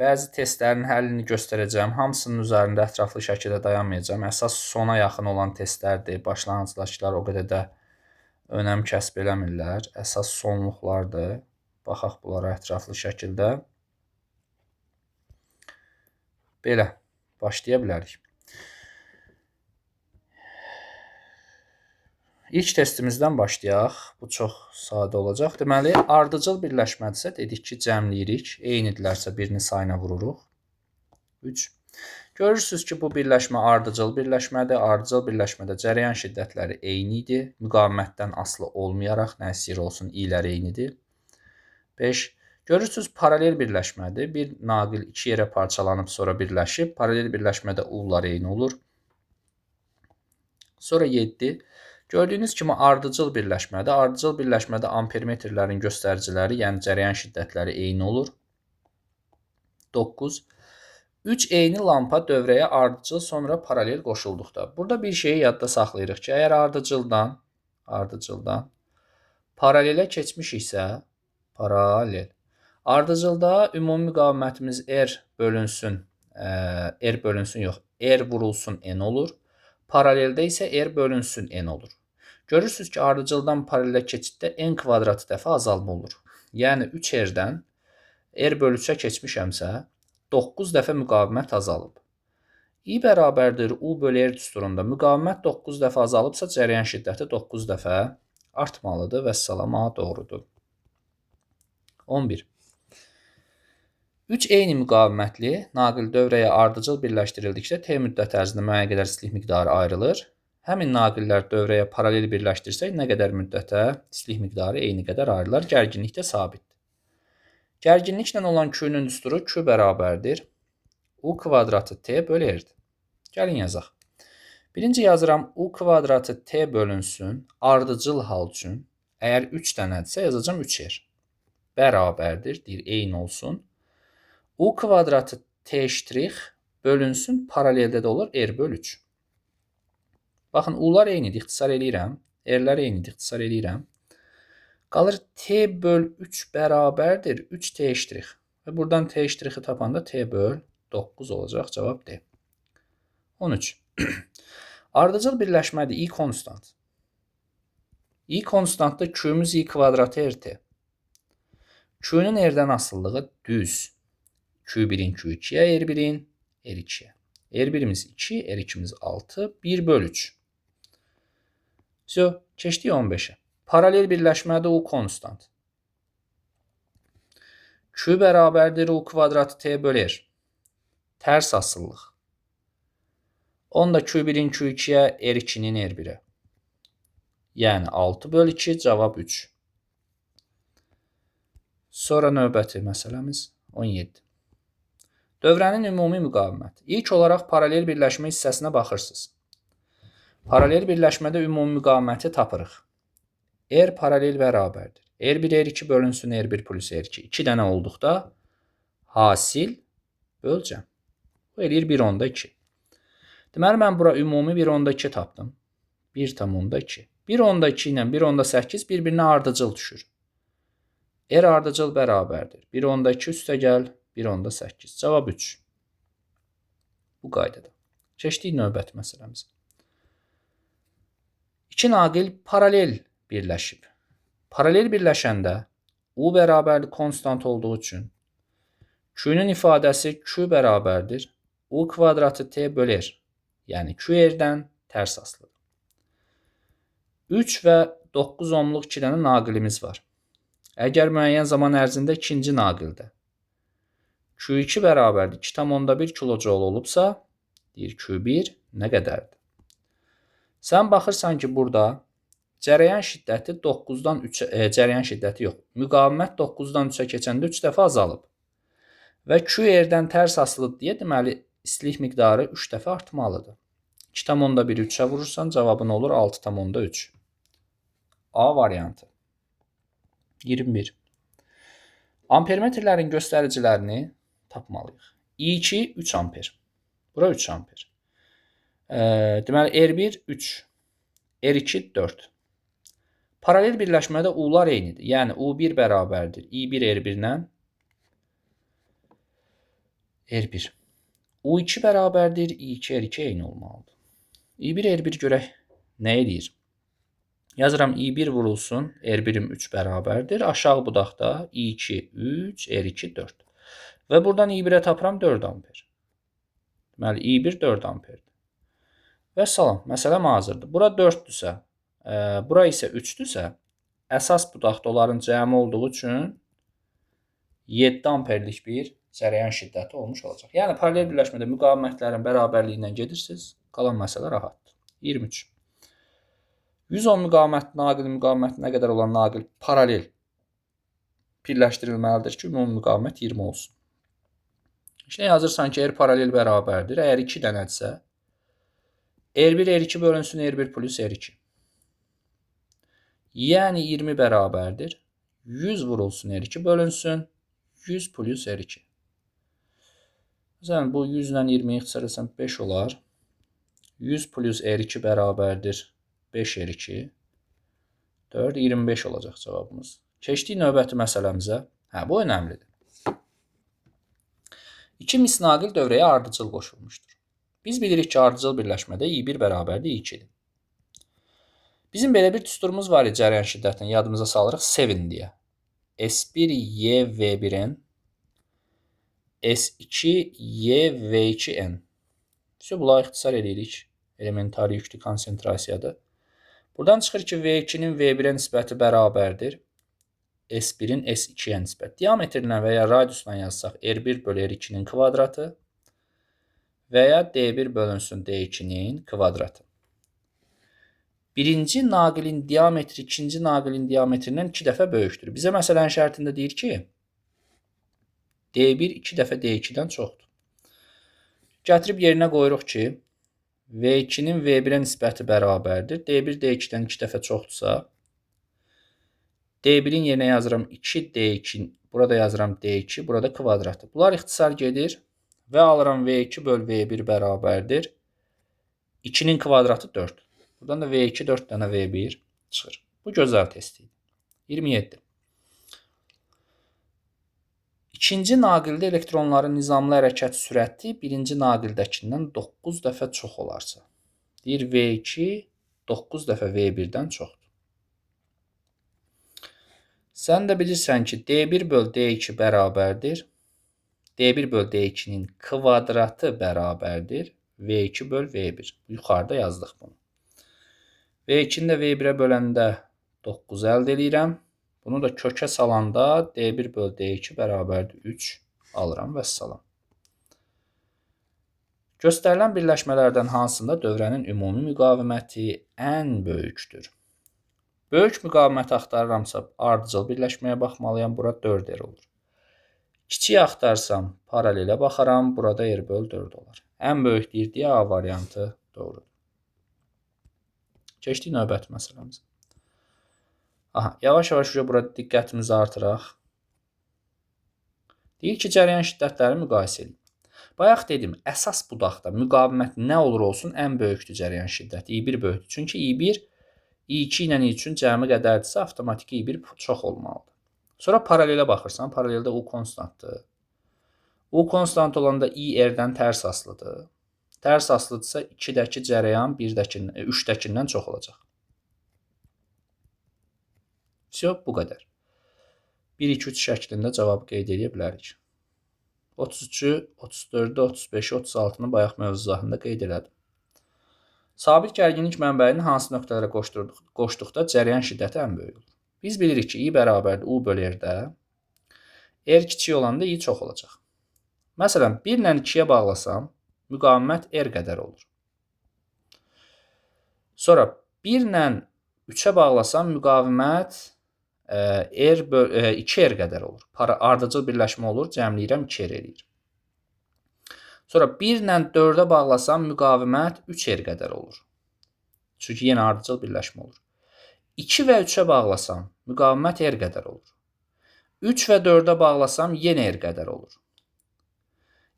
bəzi testlərin həllini göstərəcəm. Hamısının üzərində ətraflı şəkildə dayanmayacağım. Əsas sona yaxın olan testlərdir. Başlanğıcdakılar o qədər də önəm kəsb eləmirlər. Əsas sonluqlardır. Baxaq bunlara ətraflı şəkildə. Belə, başlaya bilərik. İlk testimizdən başlayaq. Bu çox sadə olacaq. Deməli, ardıcıl birləşmədirsə, dedik ki, cəmləyirik. Eynidirlərsə birini sayına vururuq. 3. Görürsünüz ki, bu birləşmə ardıcıl birləşmədir. Ardıcıl birləşmədə cərəyan şiddətləri eyni idi. Müqavimətdən asılı olmayaraq, nə istəyir olsun, i'lər eynidir. 5. Görürsünüz, paralel birləşmədir. Bir naqil iki yerə parçalanıb sonra birləşib. Paralel birləşmədə u'lar eyni olur. Sonra 7. Gördüyünüz kimi ardıcıl birləşmədə. Ardıcıl birləşmədə ampermetrlərin göstəriciləri, yəni cərəyan şiddətləri eyni olur. 9. 3 eyni lampa dövrəyə ardıcıl, sonra paralel qoşulduqda. Burada bir şeyi yadda saxlayırıq ki, əgər ardıcıldan paralelə keçmişiksə, paralel. Ardıcılda ümumi müqavimətimiz R vurulsun N olur. Paraleldə isə R bölünsün N olur. Görürsünüz ki, ardıcıldan paralelə keçiddə N kvadratı dəfə azalma olur. Yəni 3R'dən R bölü 3'ə keçmişəmsə, 9 dəfə müqavimət azalıb. I bərabərdir U bölü R düsturunda müqavimət 9 dəfə azalıbsa, cərəyan şiddəti 9 dəfə artmalıdır. Vəssalama doğrudur. 11. 3 eyni müqavimətli naqil dövrəyə ardıcıl birləşdirildikdə T müddət ərzində müəyyən qədər istilik miqdarı ayrılır. Həmin naqillər dövrəyə paralel birləşdirsək, nə qədər müddətə istilik miqdarı eyni qədər ayrılar. Gərginlik də sabitdir. Gərginliklə olan Q-nun düsturu Q bərabərdir U kvadratı T bölü R-dir. Gəlin yazaq. Birinci yazıram U kvadratı T bölünsün ardıcıl hal üçün. Əgər 3 dənədirsə yazacağım 3R. Bərabərdir, deyir, eyni olsun. U kvadratı T ştrix bölünsün paraleldə də olur R bölü 3. Baxın, U'lar eynidir, ixtisar eləyirəm. R'lər eynidir, ixtisar eləyirəm. Qalır T böl 3 bərabərdir 3T ştrix. Və buradan T ştrixi tapanda T böl 9 olacaq. Cavab D. 13. Ardıcıl birləşmədir. I konstant. I konstantda Q'müz I kvadratı RT. Q'nun R'dən asıllığı düz. Q1'in Q2'ye, R1'in R2'ye. R1'imiz 2, R2'miz 6, 1 böl 3. Keçdik 15'e. Paralel birləşmədə U konstant. Q bərabərdir U kvadratı T böl R. Tərs asıllıq. Onda Q1'in Q2'ye, R2'nin R1'e. Yəni 6 böl 2, cavab 3. Sonra növbəti məsələmiz 17. Dövrənin ümumi müqaviməti. İlk olaraq paralel birləşmə hissəsinə baxırsınız. Paralel birləşmədə ümumi müqaviməti tapırıq. R paralel bərabərdir. R1, R2 bölünsün R1 plus R2. 2 dənə olduqda hasil böləcəm. Bu eləyir 1/2. Deməli, mən bura ümumi 1/2 tapdım. 1/2. 1/2 ilə 1/8 bir-birinə ardıcıl düşür. R ardıcıl bərabərdir. 1/2 üstə gəl 1/8. Cavab 3. Bu qaydada. Keçdik növbəti məsələmizə. İki naqil paralel birləşib. Paralel birləşəndə U bərabərli konstant olduğu üçün Q-nun ifadəsi Q bərabərdir U kvadratı T böl R. Yəni Q R-dən tərs asılıdır. 3 və 9 ohmluq 2 dənə naqilimiz var. Əgər müəyyən zaman ərzində ikinci naqildə Q2 bərabərdir 2,1 kilojoule olubsa, deyir Q1 nə qədərdir? Sən baxırsan ki, burada cərəyan şiddəti 9-dan 3-ə, cərəyan şiddəti yox, müqavimət 9-dan 3-ə keçəndə 3 dəfə azalıb. Və Q R-dən tərs asılıdır deyə, deməli, istilik miqdarı 3 dəfə artmalıdır. 2,1-i 3-ə vurursan, cavabın olur 6,3. A variantı. 21. Ampermetrlərin göstəricilərini tapmalıyıq. I2 3 amper. Bura 3 amper. Deməli, R1 3, R2 4. Paralel birləşmədə U'lar eynidir. Yəni, U1 bərabərdir. I1 R1-lə R1. U2 bərabərdir. I2 R2 eyni olmalıdır. I1 R1 görək nə edir? Yazıram I1 vurulsun. R1'im 3 bərabərdir. Aşağı budaqda I2 3, R2 4. Və buradan I1'ə tapıram 4 amper. Deməli, I1 4 amperdir. Və salam, məsələm hazırdır. Bura 4-dürsə, bura isə 3-dürsə, əsas budaqda onların cəmi olduğu üçün 7 amperlik bir cərəyan şiddəti olmuş olacaq. Yəni, paralel birləşmədə müqavimətlərin bərabərliyindən gedirsiniz, qalan məsələ rahatdır. 23. 100 ohm müqavimət, naqil müqavimətinə qədər olan naqil paralel birləşdirilməlidir ki, ümumi müqavimət 20 olsun. İşte yazırsan ki, R paralel bərabərdir. Əgər 2 dənədirsə, R1, R2 bölünsün R1 plus R2. Yəni 20 bərabərdir. 100 vurulsun R2 bölünsün 100 plus R2. Məsələn, bu 100 ilə 20-yi ixtisar etsəm 5 olar. 100 plus R2 bərabərdir 5 R2. 4, 25 olacaq cavabımız. Keçdik növbəti məsələmizə. Bu önəmlidir. 2 misnaqil dövrəyə ardıcıl qoşulmuşdur. Biz bilirik ki, ardıcıl birləşmədə I1 bərabərdir I2-dir. Bizim belə bir düsturumuz var idi, cərəyan şiddətini yadımıza salırıq, sevin deyə. S1 Y V1N, S2 Y V2N. Bunları ixtisar edirik. Elementari yüklü konsentrasiyadır. Buradan çıxır ki, V2-nin V1-ə nisbəti bərabərdir S1-in S2-yə nisbəti. Diametrlə və ya radiusla yazsaq R1 bölü R2-nin kvadratı və ya D1 bölünsün D2-nin kvadratı. Birinci naqilin diametri ikinci naqilin diametrindən 2 dəfə böyükdür. Bizə məsələnin şərtində deyir ki, D1 2 dəfə D2-dən çoxdur. Gətirib yerinə qoyuruq ki, V2-nin V1-ə nisbəti bərabərdir. D1 D2-dən 2 dəfə çoxdursa, D1-in yerinə yazıram 2D2, burada yazıram D2, burada kvadratdır. Bunlar ixtisar gedir və alıram V2 böl V1 bərabərdir. 2-nin kvadratı 4. Buradan da V2 4 dənə V1 çıxır. Bu gözəl test idi. 27. İkinci naqildə elektronların nizamlı hərəkət sürəti birinci naqildəkindən 9 dəfə çox olarsa. Deyir V2 9 dəfə V1-dən çoxdur. Sən də bilirsən ki, D1 böl D2 bərabərdir. D1 böl D2-nin kvadratı bərabərdir. V2 böl V1. Yuxarıda yazdıq bunu. V2-ni də V1-ə böləndə 9 əldə edirəm. Bunu da kökə salanda D1 böl D2 bərabərdir 3 alıram və salam. Göstərilən birləşmələrdən hansında dövrənin ümumi müqaviməti ən böyükdür? Böyük müqaviməti axtarıramsa ardıcıl birləşməyə baxmalıyam. Bura 4R olur. Kiçik axtarsam paralelə baxaram. Burada R böl 4 olar. Ən böyük deyir deyə A variantı doğrudur. Keçdik növbəti məsələmizə. Yavaş-yavaş burada diqqətimizi artıraq. Deyir ki, cərəyan şiddətləri müqayisə edin. Bayaq dedim, əsas budaqda müqavimət nə olur olsun ən böyükdür cərəyan şiddəti. I1 böyükdür. Çünki I1 I2 ilə I3-ün cəmi qədərdirsə, avtomatik I1 çox olmalıdır. Sonra paralelə baxırsan, paraleldə U konstantdır. U konstant olanda I R-dən tərs asılıdır. Tərs asılıdırsa 2-dəki cərəyan 3-dəkindən çox olacaq. Bu qədər. 1, 2, 3 şəklində cavabı qeyd edə bilərik. 33-ü, 34-ü, 35-i, 36-nı bayaq mövzularında qeyd elədim. Sabit gərginlik mənbəyini hansı nöqtələrə qoşduqda cərəyan şiddəti ən böyük olur? Biz bilirik ki, I bərabərdir U böl R-də. R kiçik olanda I çox olacaq. Məsələn, 1 ilə 2-yə bağlasam, müqavimət R qədər olur. Sonra 1 ilə 3-ə bağlasam, müqavimət 2R qədər olur. Ardıcıl birləşmə olur, cəmləyirəm 2R eləyir. Sonra 1 ilə 4-ə bağlasam, müqavimət 3R qədər olur. Çünki yenə ardıcıl birləşmə olur. 2 və 3-ə bağlasam, müqavimət R qədər olur. 3 və 4-ə bağlasam, yenə R qədər olur.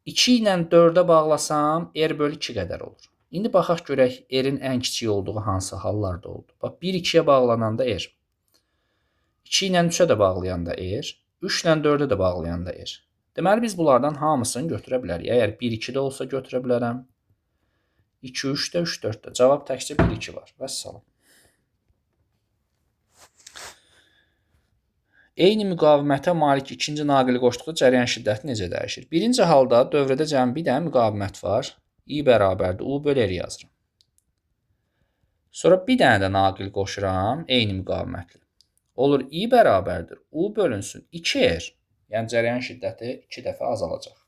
2 ilə 4-ə bağlasam, R bölü 2 qədər olur. İndi baxaq görək, R-in ən kiçik olduğu hansı hallarda oldu. Bax, 1-2-yə bağlananda R. 2 ilə 3-ə də bağlayanda R. 3 ilə 4-ə də bağlayanda R. Deməli, biz bunlardan hamısını götürə bilərik. Əgər 1-2-də olsa götürə bilərəm. 2-3-də, 3-4-də. Cavab təkcə 1-2 var. Vəssalam. Eyni müqavimətə malik ikinci naqili qoşduqda cərəyan şiddəti necə dəyişir? Birinci halda dövrədə cəmi bir dənə müqavimət var. I bərabərdir U böl R yazıram. Sonra bir dənə də naqil qoşuram, eyni müqavimətli. Olur I bərabərdir U bölünsün 2R. Yəni cərəyan şiddəti 2 dəfə azalacaq.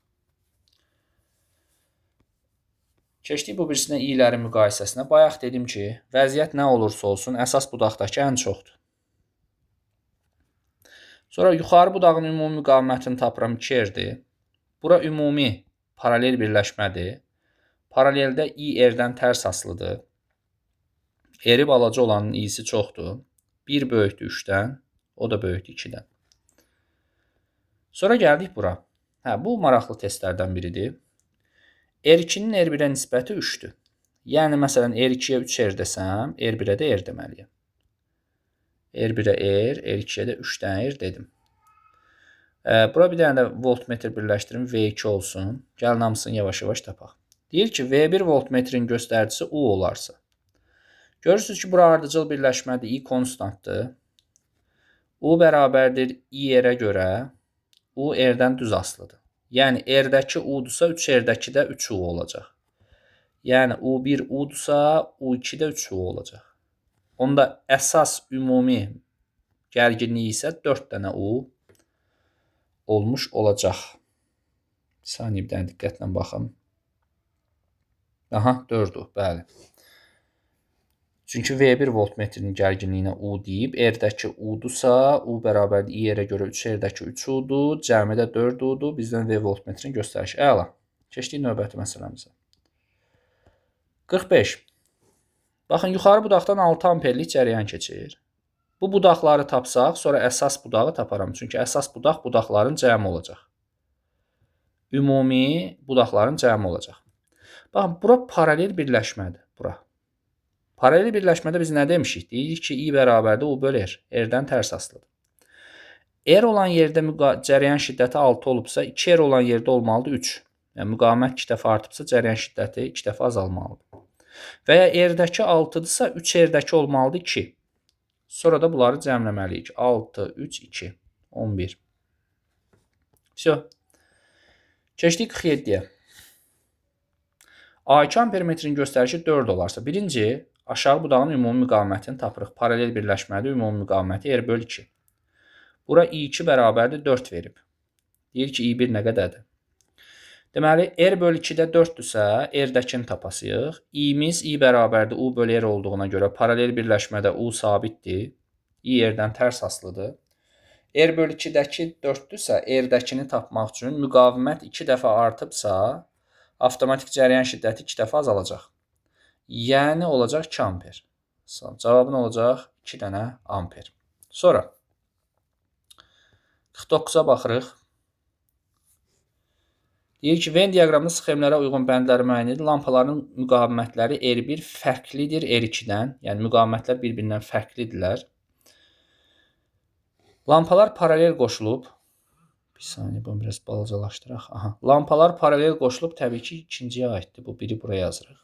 Keçdik bu birisinə i-lərin müqayisəsinə. Bayaq dedim ki, vəziyyət nə olursa olsun, əsas budaqdakı ən çoxdur. Sonra yuxarı budağın ümumi müqavimətini tapıram 2R-dir. Bura ümumi paralel birləşmədir. Paraleldə i R-dən tərs asılıdır. R-i balaca olanın i-si çoxdur. 1 böyükdür 3-dən, o da böyükdür 2-dən. Sonra gəldik bura. Bu maraqlı testlərdən biridir. R2-nin R1-ə nisbəti 3-dür. Yəni, məsələn, R2-yə 3R desəm, R1-ə də R deməliyəm. R1-ə R, R2-yə də 3 dənə R dedim. Bura bir dənə də voltmetr birləşdirim, V2 olsun. Gəlin hamısını yavaş-yavaş tapaq. Deyir ki, V1 voltmetrin göstəricisi U olarsa. Görürsünüz ki, bura ardıcıl birləşmədir, I konstantdır. U bərabərdir I-R-ə görə, U R-dən düz asılıdır. Yəni, R-dəki U-dursa, 3R-dəki də 3U olacaq. Yəni, U1 U-dursa, U2 də 3U olacaq. Onda əsas ümumi gərginliyi isə 4 dənə U olmuş olacaq. Bir saniyə, bir dənə diqqətlə baxın. Aha, 4-dur, bəli. Çünki V1 voltmetrinin gərginliyinə U deyib, R-dəki U-dursa, U bərabərdir I-yerə görə 3, R-dəki 3 U-dur, cəmidə 4 U-dur. Bizdən V voltmetrin göstərişi. Əla. Keçdik növbəti məsələmizə. 45. Baxın, yuxarı budaqdan 6 amperlik cəryan keçir. Bu budaqları tapsaq, sonra əsas budağı taparam. Çünki əsas budaq budaqların cəmi olacaq. Ümumi budaqların cəmi olacaq. Baxın, bura paralel birləşmədir. Bura. Paralel birləşmədə biz nə demişik? Deyirik ki, I bərabərdir U bölü R. R-dən tərs asılıdır. R olan yerdə cəryan şiddəti 6 olubsa, 2R olan yerdə olmalıdır 3. Yəni, müqavimət 2 dəfə artıbsa, cəryan şiddəti 2 dəfə azalmalıdır. Və ya R-dəki 6-dırsa, 3R-dəki olmalıdır 2. Sonra da bunları cəmləməliyik. 6, 3, 2, 11. Всё. Keçdik 47-yə. A2 ampermetrin göstərişi 4 olarsa, birinci, aşağı budağın ümumi müqavimətini tapırıq. Paralel birləşmədə ümumi müqaviməti R bölü 2. Bura I2 bərabərdir 4 verib. Deyir ki, I1 nə qədərdir? Deməli, R bölü 2-də 4-dürsə, R-dəkini tapasıyıq. I-miz I bərabərdir U bölü R olduğuna görə paralel birləşmədə U sabitdir. I R-dən tərs asılıdır. R bölü 2-dəki 4-dürsə, R-dəkini tapmaq üçün müqavimət 2 dəfə artıbsa, avtomatik cəryan şiddəti 2 dəfə azalacaq. Yəni, olacaq 2 amper. Cavabın olacaq 2 dənə amper. Sonra 49-a baxırıq. Deyir ki, Venn diaqramında sxemlərə uyğun bəndləri müəyyən edir. Lampaların müqavimətləri R1 fərqlidir R2-dən. Yəni, müqavimətlər bir-birindən fərqlidirlər. Lampalar paralel qoşulub. Bir saniyə, bunu biraz balacalaşdıraq. Aha. Lampalar paralel qoşulub, təbii ki, ikinciyə aiddir. Bu biri buraya yazırıq.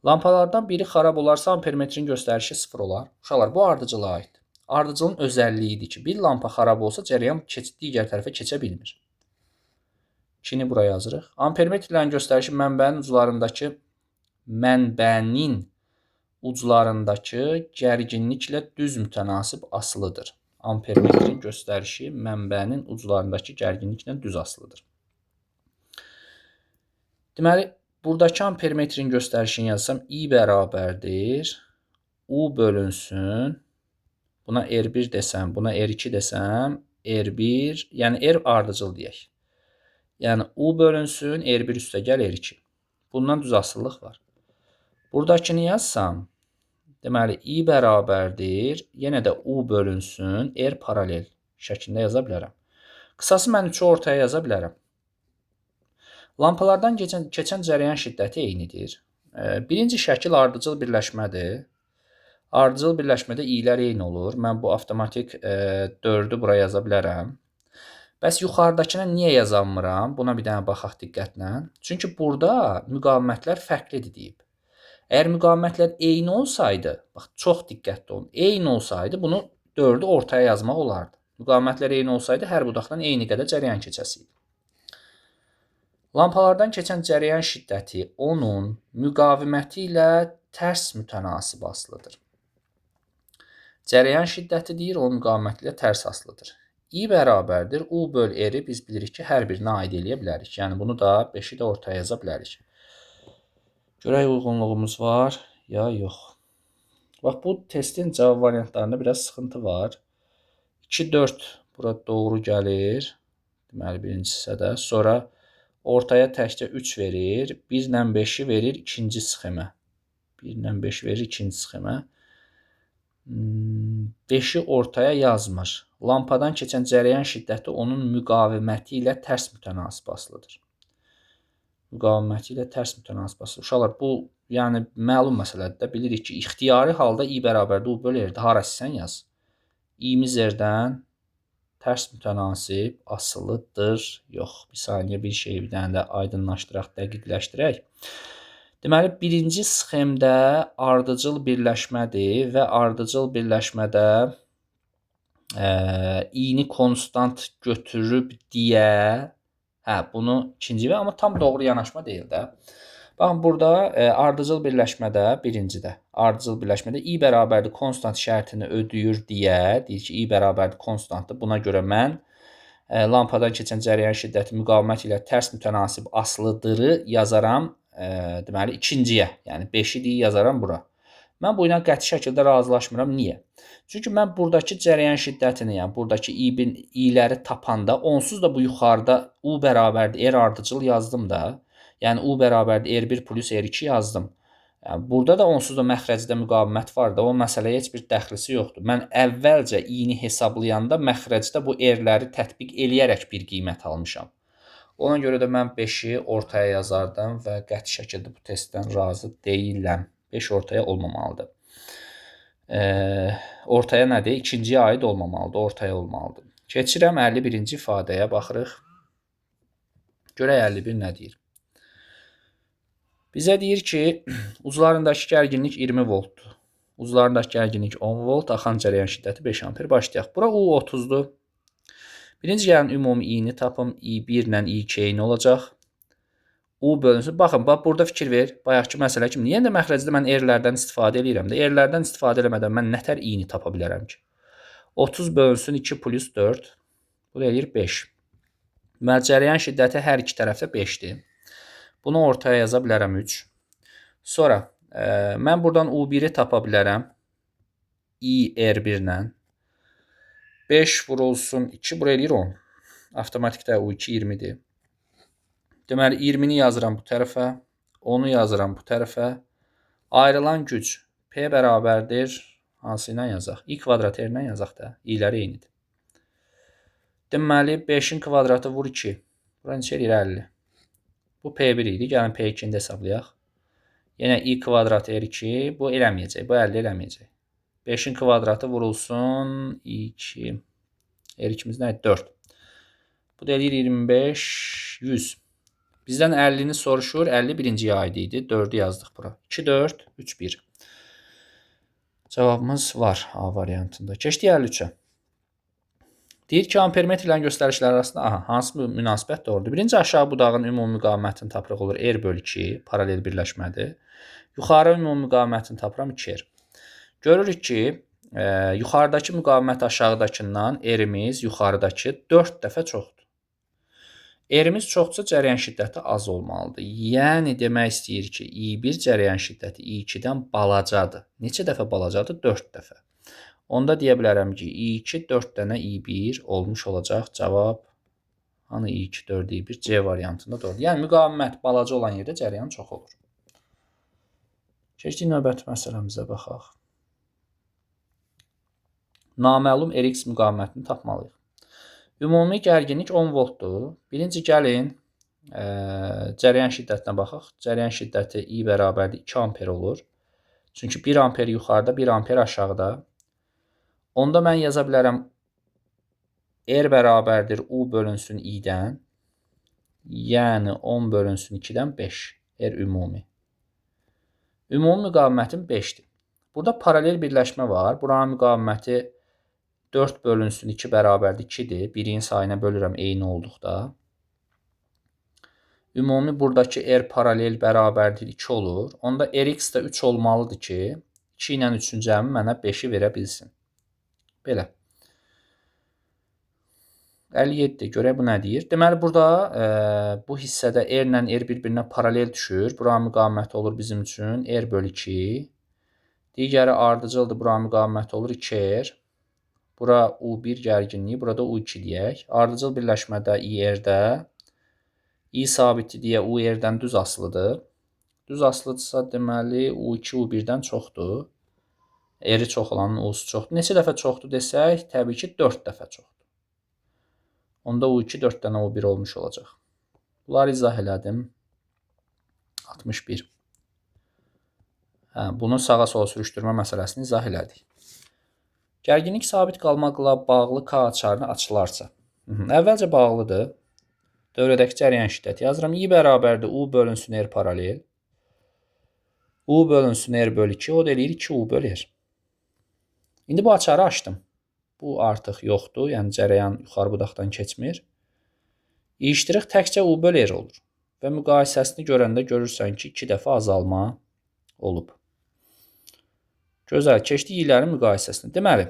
Lampalardan biri xarab olarsa, ampermetrin göstərişi 0 olar. Uşaqlar, bu ardıcılığa aiddir. Ardıcılın özəlliyidir ki, bir lampa xarab olsa, cəryan digər tərəfə keçə bilmir. 2-ni buraya yazırıq. Ampermetrlərin göstərişi mənbənin uclarındakı gərginliklə düz mütənasib asılıdır. Ampermetrin göstərişi mənbənin uclarındakı gərginliklə düz asılıdır. Deməli, buradakı ampermetrin göstərişini yazsam, I bərabərdir U bölünsün. Buna R1 desəm, buna R2 desəm, R1, yəni R ardıcıl deyək. Yəni, U bölünsün, R1 üstə gəl R2. Bundan düz asıllıq var. Buradakını yazsam, deməli, I bərabərdir, yenə də U bölünsün, R paralel şəklində yaza bilərəm. Qısası mən 3-ü ortaya yaza bilərəm. Lampalardan keçən cəryan şiddəti eynidir. Birinci şəkil ardıcıl birləşmədir. Ardıcıl birləşmədə i'lər eyni olur. Mən bu avtomatik 4-ü buraya yaza bilərəm. Bəs yuxarıdakına niyə yazanmıram? Buna bir dənə baxaq diqqətlə. Çünki burada müqavimətlər fərqlidir deyib. Əgər müqavimətlər eyni olsaydı, bax, çox diqqətli olun, eyni olsaydı, bunu 4-ü ortaya yazmaq olardı. Müqavimətlər eyni olsaydı, hər budaqdan eyni qədər cəryan keçəsiydi. Lampalardan keçən cəryan şiddəti onun müqaviməti ilə tərs mütənasib asılıdır. Cəryan şiddəti deyir, onun müqaviməti ilə tərs asılıdır. I bərabərdir, U böl R-i biz bilirik ki, hər birinə aid eləyə bilərik. Yəni, bunu da 5-i də ortaya yaza bilərik. Görək uyğunluğumuz var, ya yox. Bax, bu testin cavab variantlarında biraz sıxıntı var. 2-4 bura doğru gəlir. Deməli, birinci hissədə. Sonra ortaya təkcə 3 verir. 1 ilə 5-i verir ikinci sxemə. 1 ilə 5 verir ikinci sxemə. 5-i ortaya yazmır. Lampadan keçən cəryan şiddəti onun müqaviməti ilə tərs mütənasib asılıdır. Müqaviməti ilə tərs mütənasib asılıdır. Uşaqlar, bu yəni məlum məsələdir də. Bilirik ki, ixtiyari halda I bərabərdir U böl R-də hara istəyirsən yaz. I-miz R-dən tərs mütənasib asılıdır. Yox, bir saniyə bir şeyi bir dənə də aydınlaşdıraq, dəqiqləşdirək. Deməli, birinci sxemdə ardıcıl birləşmədir və ardıcıl birləşmədə i-ni konstant götürüb deyə, bunu ikinci və amma tam doğru yanaşma deyil də. Baxın, burada ardıcıl birləşmədə, birincidə, ardıcıl birləşmədə i bərabərdir konstant şərtini ödəyir deyə, deyir ki, i bərabərdir konstantdır. Buna görə mən lampadan keçən cəryan şiddəti müqavimət ilə tərs mütənasib asılıdırı yazaram, deməli, ikinciyə, yəni 5-i deyə yazaram bura. Mən bu ilə qəti şəkildə razılaşmıram. Niyə? Çünki mən buradakı cərəyan şiddətini, yəni buradakı i1, i'ləri tapanda onsuz da bu yuxarıda u bərabərdir r ardıcıl yazdım da. Yəni u bərabərdir r1 plus r2 yazdım. Yəni burada da onsuz da məxrəcdə müqavimət var da, o məsələyə heç bir dəxlisi yoxdur. Mən əvvəlcə i-ni hesablayanda məxrəcdə bu r-ləri tətbiq eləyərək bir qiymət almışam. Ona görə də mən 5-i ortaya yazardım və qəti şəkildə bu testdən razı deyiləm. 5 ortaya olmamalıdır. Ortaya nədir? İkinciyə aid olmamalıdır, ortaya olmalıdır. Keçirəm 51-ci ifadəyə baxırıq. Görək 51 nə deyir? Bizə deyir ki, uclarındakı gərginlik 20 voltdur. Uclarındakı gərginlik 10 volt, axan cərəyan şiddəti 5 amper. Başlayaq. Bura U 30-dur. Birinci gəlin ümumi i-ni tapım. i1 ilə i2 eyni olacaq. U bölünsün. Baxın, bax burada fikir ver. Bayaqki məsələ kimi. Yenə də məxrəcdə mən r-lərdən istifadə edirəm də. R-lərdən istifadə eləmədən mən nətər i-ni tapa bilərəm ki? 30 bölünsün 2 plus 4. Bu da eləyir 5. Deməli, cərəyan şiddəti hər iki tərəfdə 5-dir. Bunu ortaya yaza bilərəm 3. Sonra mən buradan U1-i tapa bilərəm. I R1 ilə. 5 vurulsun 2, bura eləyir 10. Avtomatikdə U2 20-dir. Deməli, 20-ni yazıram bu tərəfə. 10-u yazıram bu tərəfə. Ayrılan güc P bərabərdir. Hansı ilə yazaq? I kvadrat R ilə yazaq da. İləri eynidir. Deməli, 5-in kvadratı vur 2. Bura neçə eləyir? 50. Bu P1 idi. Gəlin P2-ni də hesablayaq. Yenə I kvadrat R2. Bu eləməyəcək. Bu 50 eləməyəcək. 5-in kvadratı vurulsun 2. R2-miz nə? 4. Bu da eləyir 25, 100. Bizdən 50-ni soruşur. 50 birinciyə aid idi. 4-ü yazdıq bura. 2, 4, 3, 1. Cavabımız var A variantında. Keçdik 53-ə. Deyir ki, ampermetr ilə göstərişlər arasında hansı münasibət doğrudur? Birinci aşağı budağın ümumi müqavimətini tapırıq olur R bölü 2, paralel birləşmədir. Yuxarı ümumi müqavimətini tapıram 2R. Görürük ki, yuxarıdakı müqavimət aşağıdakından R-imiz yuxarıdakı 4 dəfə çoxdur. R-imiz çoxdursa cərəyan şiddəti az olmalıdır. Yəni demək istəyir ki, I1 cərəyan şiddəti I2-dən balacadır. Neçə dəfə balacadır? 4 dəfə. Onda deyə bilərəm ki, I2 4 dənə I1 olmuş olacaq. Cavab hanı I2 4 I1 C variantında doğrudur. Yəni müqavimət balaca olan yerdə cərəyan çox olur. Keçdik növbəti məsələmizə baxaq. Naməlum Rx müqavimətini tapmalıyıq. Ümumi gərginlik 10 voltdur. Birinci gəlin cərəyan şiddətinə baxaq. Cərəyan şiddəti I bərabərdir 2 amper olur. Çünki 1 amper yuxarıda, 1 amper aşağıda. Onda mən yaza bilərəm R bərabərdir U bölünsün I-dən. Yəni 10 bölünsün 2-dən 5. R ümumi. Ümumi müqavimətim 5-dir. Burada paralel birləşmə var. Buranın müqaviməti 4 bölünsün 2 bərabərdir 2-dir. Birin sayına bölürəm eyni olduqda. Ümumi buradakı R paralel bərabərdir 2 olur. Onda Rx də 3 olmalıdır ki, 2 ilə 3-ün cəmi mənə 5-i verə bilsin. Belə. 57. Görək bu nə deyir? Deməli, burada bu hissədə R ilə R bir-birinə paralel düşür. Buranın müqaviməti olur bizim üçün R bölü 2. Digəri ardıcıldır. Buranın müqaviməti olur 2R. Bura U1 gərginliyi, burada U2 deyək. Ardıcıl birləşmədə IR-də I sabiti deyə UR-dən düz asılıdır. Düz asılıdırsa deməli U2 U1-dən çoxdur. R-i çox olanın U'su çoxdur. Neçə dəfə çoxdur desək, təbii ki 4 dəfə çoxdur. Onda U2 4 dənə U1 olmuş olacaq. Bunları izah elədim. 61. Bunu sağa sola sürüşdürmə məsələsini izah elədik. Gərginlik sabit qalmaqla bağlı K açarını açılarsa. Əvvəlcə bağlıdır. Dövrədəki cərəyan şiddəti yazıram. I bərabərdir U bölünsün R paralel. U bölünsün R bölü 2. O da eləyir 2U bölü R. İndi bu açarı açdım. Bu artıq yoxdur. Yəni cərəyan yuxarı budaqdan keçmir. İştirik təkcə U bölü R olur. Və müqayisəsini görəndə görürsən ki, 2 dəfə azalma olub. Gözəl. Keçdik İ'lərin müqayisəsini. Deməli,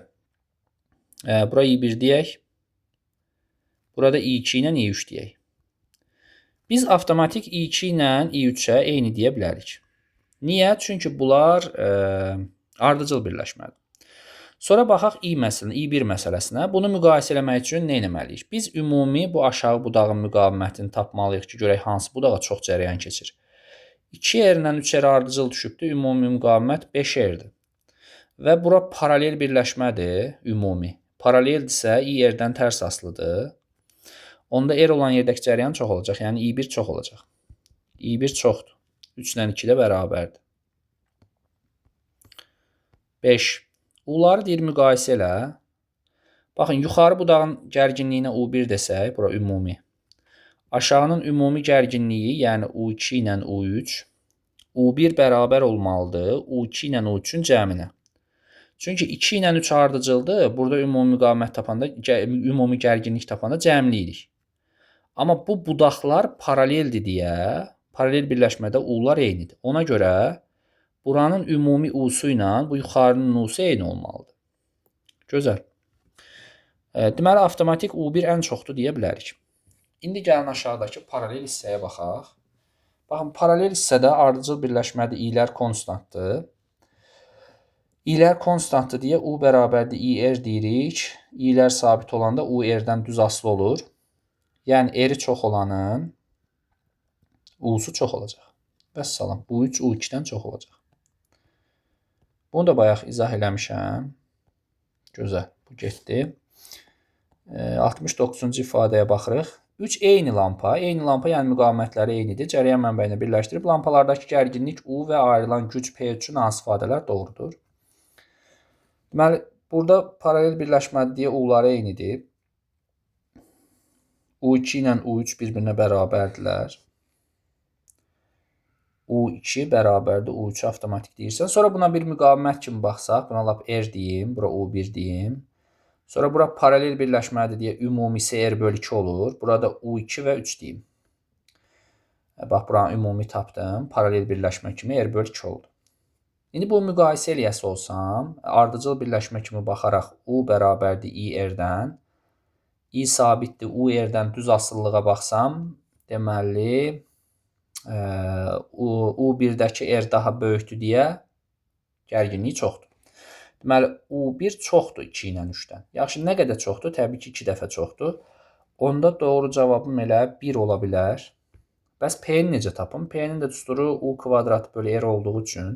bura I1 deyək. Burada I2 ilə I3 deyək. Biz avtomatik I2 ilə I3-ə eyni deyə bilərik. Niyə? Çünki bunlar Ardıcıl birləşmədir. Sonra baxaq i1 məsələsinə. Bunu müqayisə eləmək üçün nə etməliyik? Biz ümumi bu aşağı budağın müqavimətini tapmalıyıq ki, görək hansı budağa çox cərəyan keçir. 2R-lə 3R ardıcıl düşübdür. Ümumi müqavimət 5R-dir. Və bura paralel birləşmədir, ümumi. Paraleldirsə, i-R-dən tərs asılıdır. Onda R olan yerdəki cərəyan çox olacaq. Yəni i1 çox olacaq. i1 çoxdur. 3-lə 2 də bərabərdir. 5. U-ları deyir müqayisə elə. Baxın, yuxarı budağın gərginliyinə U1 desək, bura ümumi. Aşağının ümumi gərginliyi, yəni U2 ilə U3, U1 bərabər olmalıdır U2 ilə U3-ün cəminə. Çünki 2 ilə 3 ardıcıldır, burada ümumi müqavimət tapanda, ümumi gərginlik tapanda cəmləyirik. Amma bu budaqlar paraleldir deyə, paralel birləşmədə U-lar eynidir. Ona görə buranın ümumi U-su ilə bu yuxarının U-su eyni olmalıdır. Gözəl. Deməli, avtomatik U1 ən çoxdur deyə bilərik. İndi gəlin aşağıdakı paralel hissəyə baxaq. Baxın, paralel hissədə ardıcıl birləşmədə i-lər konstantdır. I-lər konstantdır deyə U bərabərdir i-R deyirik. I-lər sabit olanda U R-dən düz asılı olur. Yəni, R-i çox olanın U-su çox olacaq. Vəssalam, U3 U2-dən çox olacaq. Bunu da bayaq izah eləmişəm. Gözəl, bu getdi. 69-cu ifadəyə baxırıq. 3 eyni lampa, yəni müqavimətləri eynidir. Cərəyan mənbəyinə birləşdirib lampalardakı gərginlik U və ayrılan güc P üçün hansı ifadələr doğrudur? Deməli, burada paralel birləşmədir deyə U-ları eynidir. U2 ilə U3 bir-birinə bərabərdirlər. U2 bərabərdir U3 avtomatik deyirsən. Sonra buna bir müqavimət kimi baxsaq, buna lap R deyim, bura U1 deyim. Sonra bura paralel birləşmədir deyə ümumisi R bölü 2 olur. Burada U2 və 3 deyim. Bax, buranı ümumi tapdım. Paralel birləşmə kimi R bölü 2 oldu. İndi bu müqayisə eləyəsi olsam, ardıcıl birləşmə kimi baxaraq U bərabərdir i-R-dən. I sabitdir U-R-dən düz asılılığa baxsam, deməli, U1-dəki R daha böyükdür deyə gərginliyi çoxdur. Deməli, U1 çoxdur 2 ilə 3-dən. Yaxşı, nə qədər çoxdur? Təbii ki, 2 dəfə çoxdur. Onda doğru cavabım elə 1 ola bilər. Bəs P-ni necə tapım? P-nin də düsturu U kvadrat bölü R olduğu üçün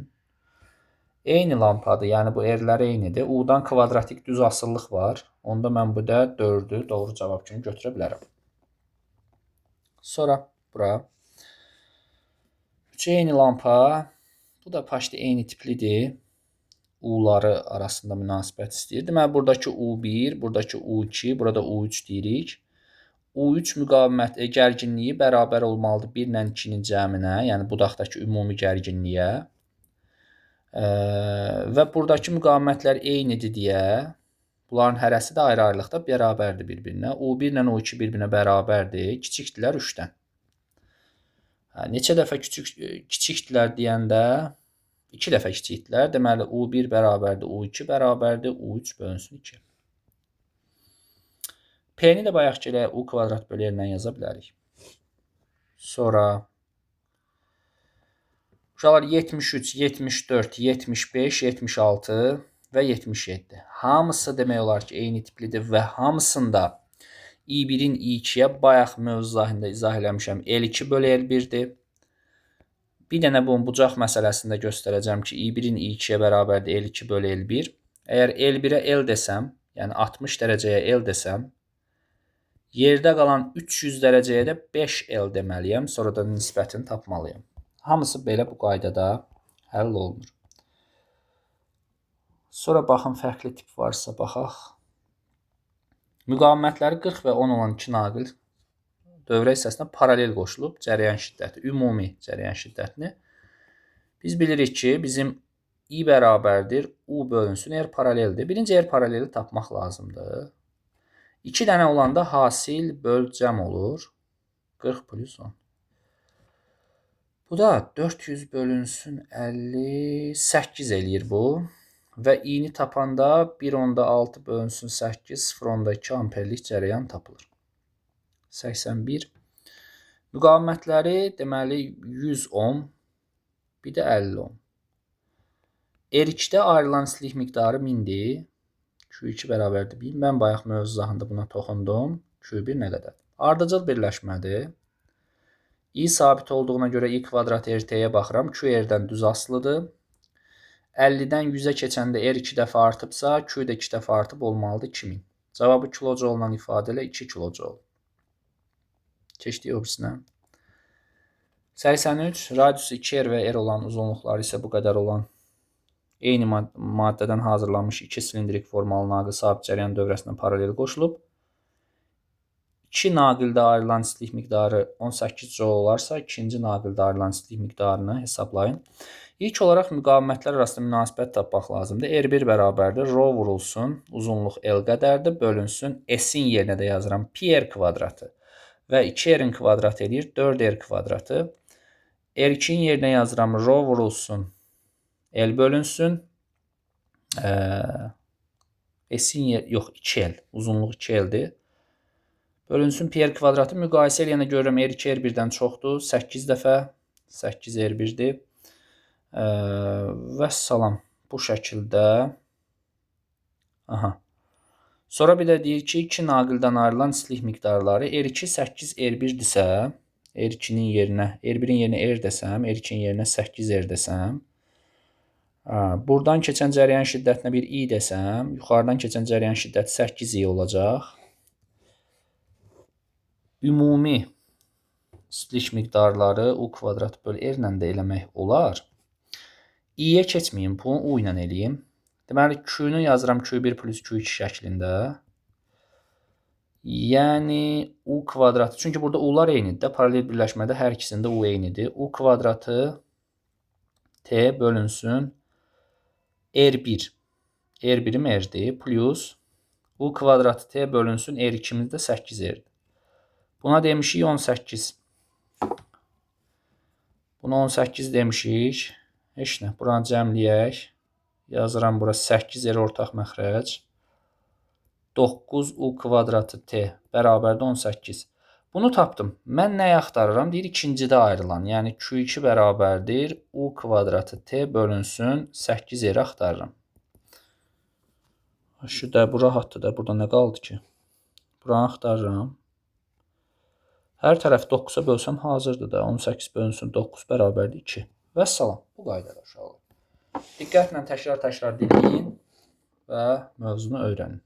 eyni lampadır, yəni bu R-lər eynidir. U-dan kvadratik düz asıllıq var. Onda mən bu da 4-ü doğru cavab kimi götürə bilərəm. Sonra bura 3 eyni lampa, bu da paşti eyni tiplidir. U-ları arasında münasibət istəyir. Deməli, buradakı U1, buradakı U2, burada U3 deyirik. U3 müqavimət gərginliyi bərabər olmalıdır 1 ilə 2-nin cəminə, yəni budaqdakı ümumi gərginliyə. Və buradakı müqavimətlər eynidir deyə, bunların hərəsi də ayrı-ayrılıqda bərabərdir bir-birinə. U1 ilə U2 bir-birinə bərabərdir, kiçikdirlər 3-dən. Neçə dəfə kiçikdirlər deyəndə 2 dəfə kiçikdirlər. Deməli, U1 bərabərdir, U2 bərabərdir, U3 bölünsün 2. P-ni də bayaqki elə U kvadrat bölü R-lə yaza bilərik. Sonra uşaqlar 73, 74, 75, 76 və 77. Hamısı demək olar ki, eyni tiplidir və hamısında i1-in i2-yə bayaq mövzu zahində izah eləmişəm. L2 bölü L1-dir. Bir dənə bunun bucaq məsələsində göstərəcəm ki, i1-in i2-yə bərabərdir L2 bölü L1. Əgər L1-ə L desəm, yəni 60 dərəcəyə L desəm, yerdə qalan 300 dərəcəyə də 5L deməliyəm. Sonra da nisbətini tapmalıyım. Hamısı belə bu qaydada həll olunur. Sonra baxın, fərqli tip varsa baxaq. Müqavimətləri 40 və 10 olan 2 naqil dövrə hissəsinə paralel qoşulub cərəyan şiddəti, ümumi cərəyan şiddətini. Biz bilirik ki, bizim I bərabərdir, U bölünsün, R paraleldir. Birinci R paraleli tapmaq lazımdır. 2 dənə olanda hasil böl cəm olur. 40 plus 10. Bu da 400 bölünsün 58 eləyir bu. Və i-ni tapanda 1/6 bölünsün 8, 0/2 amperlik cərəyan tapılır. 81. Müqavimətləri deməli 100 ohm, bir də 50 ohm. R2-də ayrılan istilik miqdarı 1000-dir. Q2 bərabərdir 1000. Mən bayaq mövzusunda buna toxundum. Q1 nə qədərdir? Ardıcıl birləşmədir. I sabit olduğuna görə I kvadrat RT-yə baxıram. Q R-dən düz asılıdır. 50-dən 100-ə keçəndə R 2 dəfə artıbsa, Q də 2 dəfə artıb olmalıdır 2000. Cavabı kilojoulla ifadə ilə 2 kilojoul. Keçdik obirisinə. 83, radiusu 2R və R olan uzunluqları isə bu qədər olan eyni maddədən hazırlanmış 2 silindrik formalı naqil sabit cəryan dövrəsinə paralel qoşulub. 2 naqildə ayrılan istilik miqdarı 18 joule olarsa, ikinci naqildə ayrılan istilik miqdarını hesablayın. İlk olaraq müqavimətlər arasında münasibət tapmaq lazımdır. R1 bərabərdir, rho vurulsun, uzunluq L qədərdir, bölünsün. S-in yerinə də yazıram pi R kvadratı və 2R-in kvadratı edir 4R kvadratı. R2-in yerinə yazıram rho vurulsun, L bölünsün. S-in yox 2L, uzunluq 2L-dir. Bölünsün pi R kvadratı müqayisə eləyəndə görürəm R2 R1-dən çoxdur. 8 dəfə 8 R1-dir. Və salam bu şəkildə. Aha. Sonra bir də deyir ki, 2 naqildən ayrılan istilik miqdarları R2 8 R1-dirsə, R2-nin yerinə, R1-in yerinə R desəm, R2-nin yerinə 8R desəm, buradan keçən cəryan şiddətinə bir I desəm, yuxarıdan keçən cəryan şiddəti 8I olacaq. Ümumi istilik miqdarları U kvadrat böl R ilə də eləmək olar. I-yə keçməyim, bunu U ilə eləyim. Deməli, Q-nu yazıram Q1 plus Q2 şəklində. Yəni, U kvadratı, çünki burada U-lar eynidir. Paralel birləşmədə hər ikisində U eynidir. U kvadratı T bölünsün R1. R1-im R-dir, plus U kvadratı T bölünsün R2-miz də 8R-dir. Buna demişik 18. Buna 18 demişik. Heç nə, buranı cəmləyək. Yazıram bura 8R ortaq məxrəc. 9U kvadratı T bərabərdə 18. Bunu tapdım. Mən nəyi axtarıram? Deyir, ikincidə ayrılan. Yəni, Q2 bərabərdir. U kvadratı T bölünsün 8R axtarıram. Şu da, bu rahatdır da. Burada nə qaldı ki? Buranı axtarıram. Hər tərəf 9-a bölsəm hazırdır da. 18 bölünsün 9 bərabərdir 2. Və salam. Bu qaydada uşaqlar. Diqqətlə təkrar dinləyin və mövzunu öyrənin.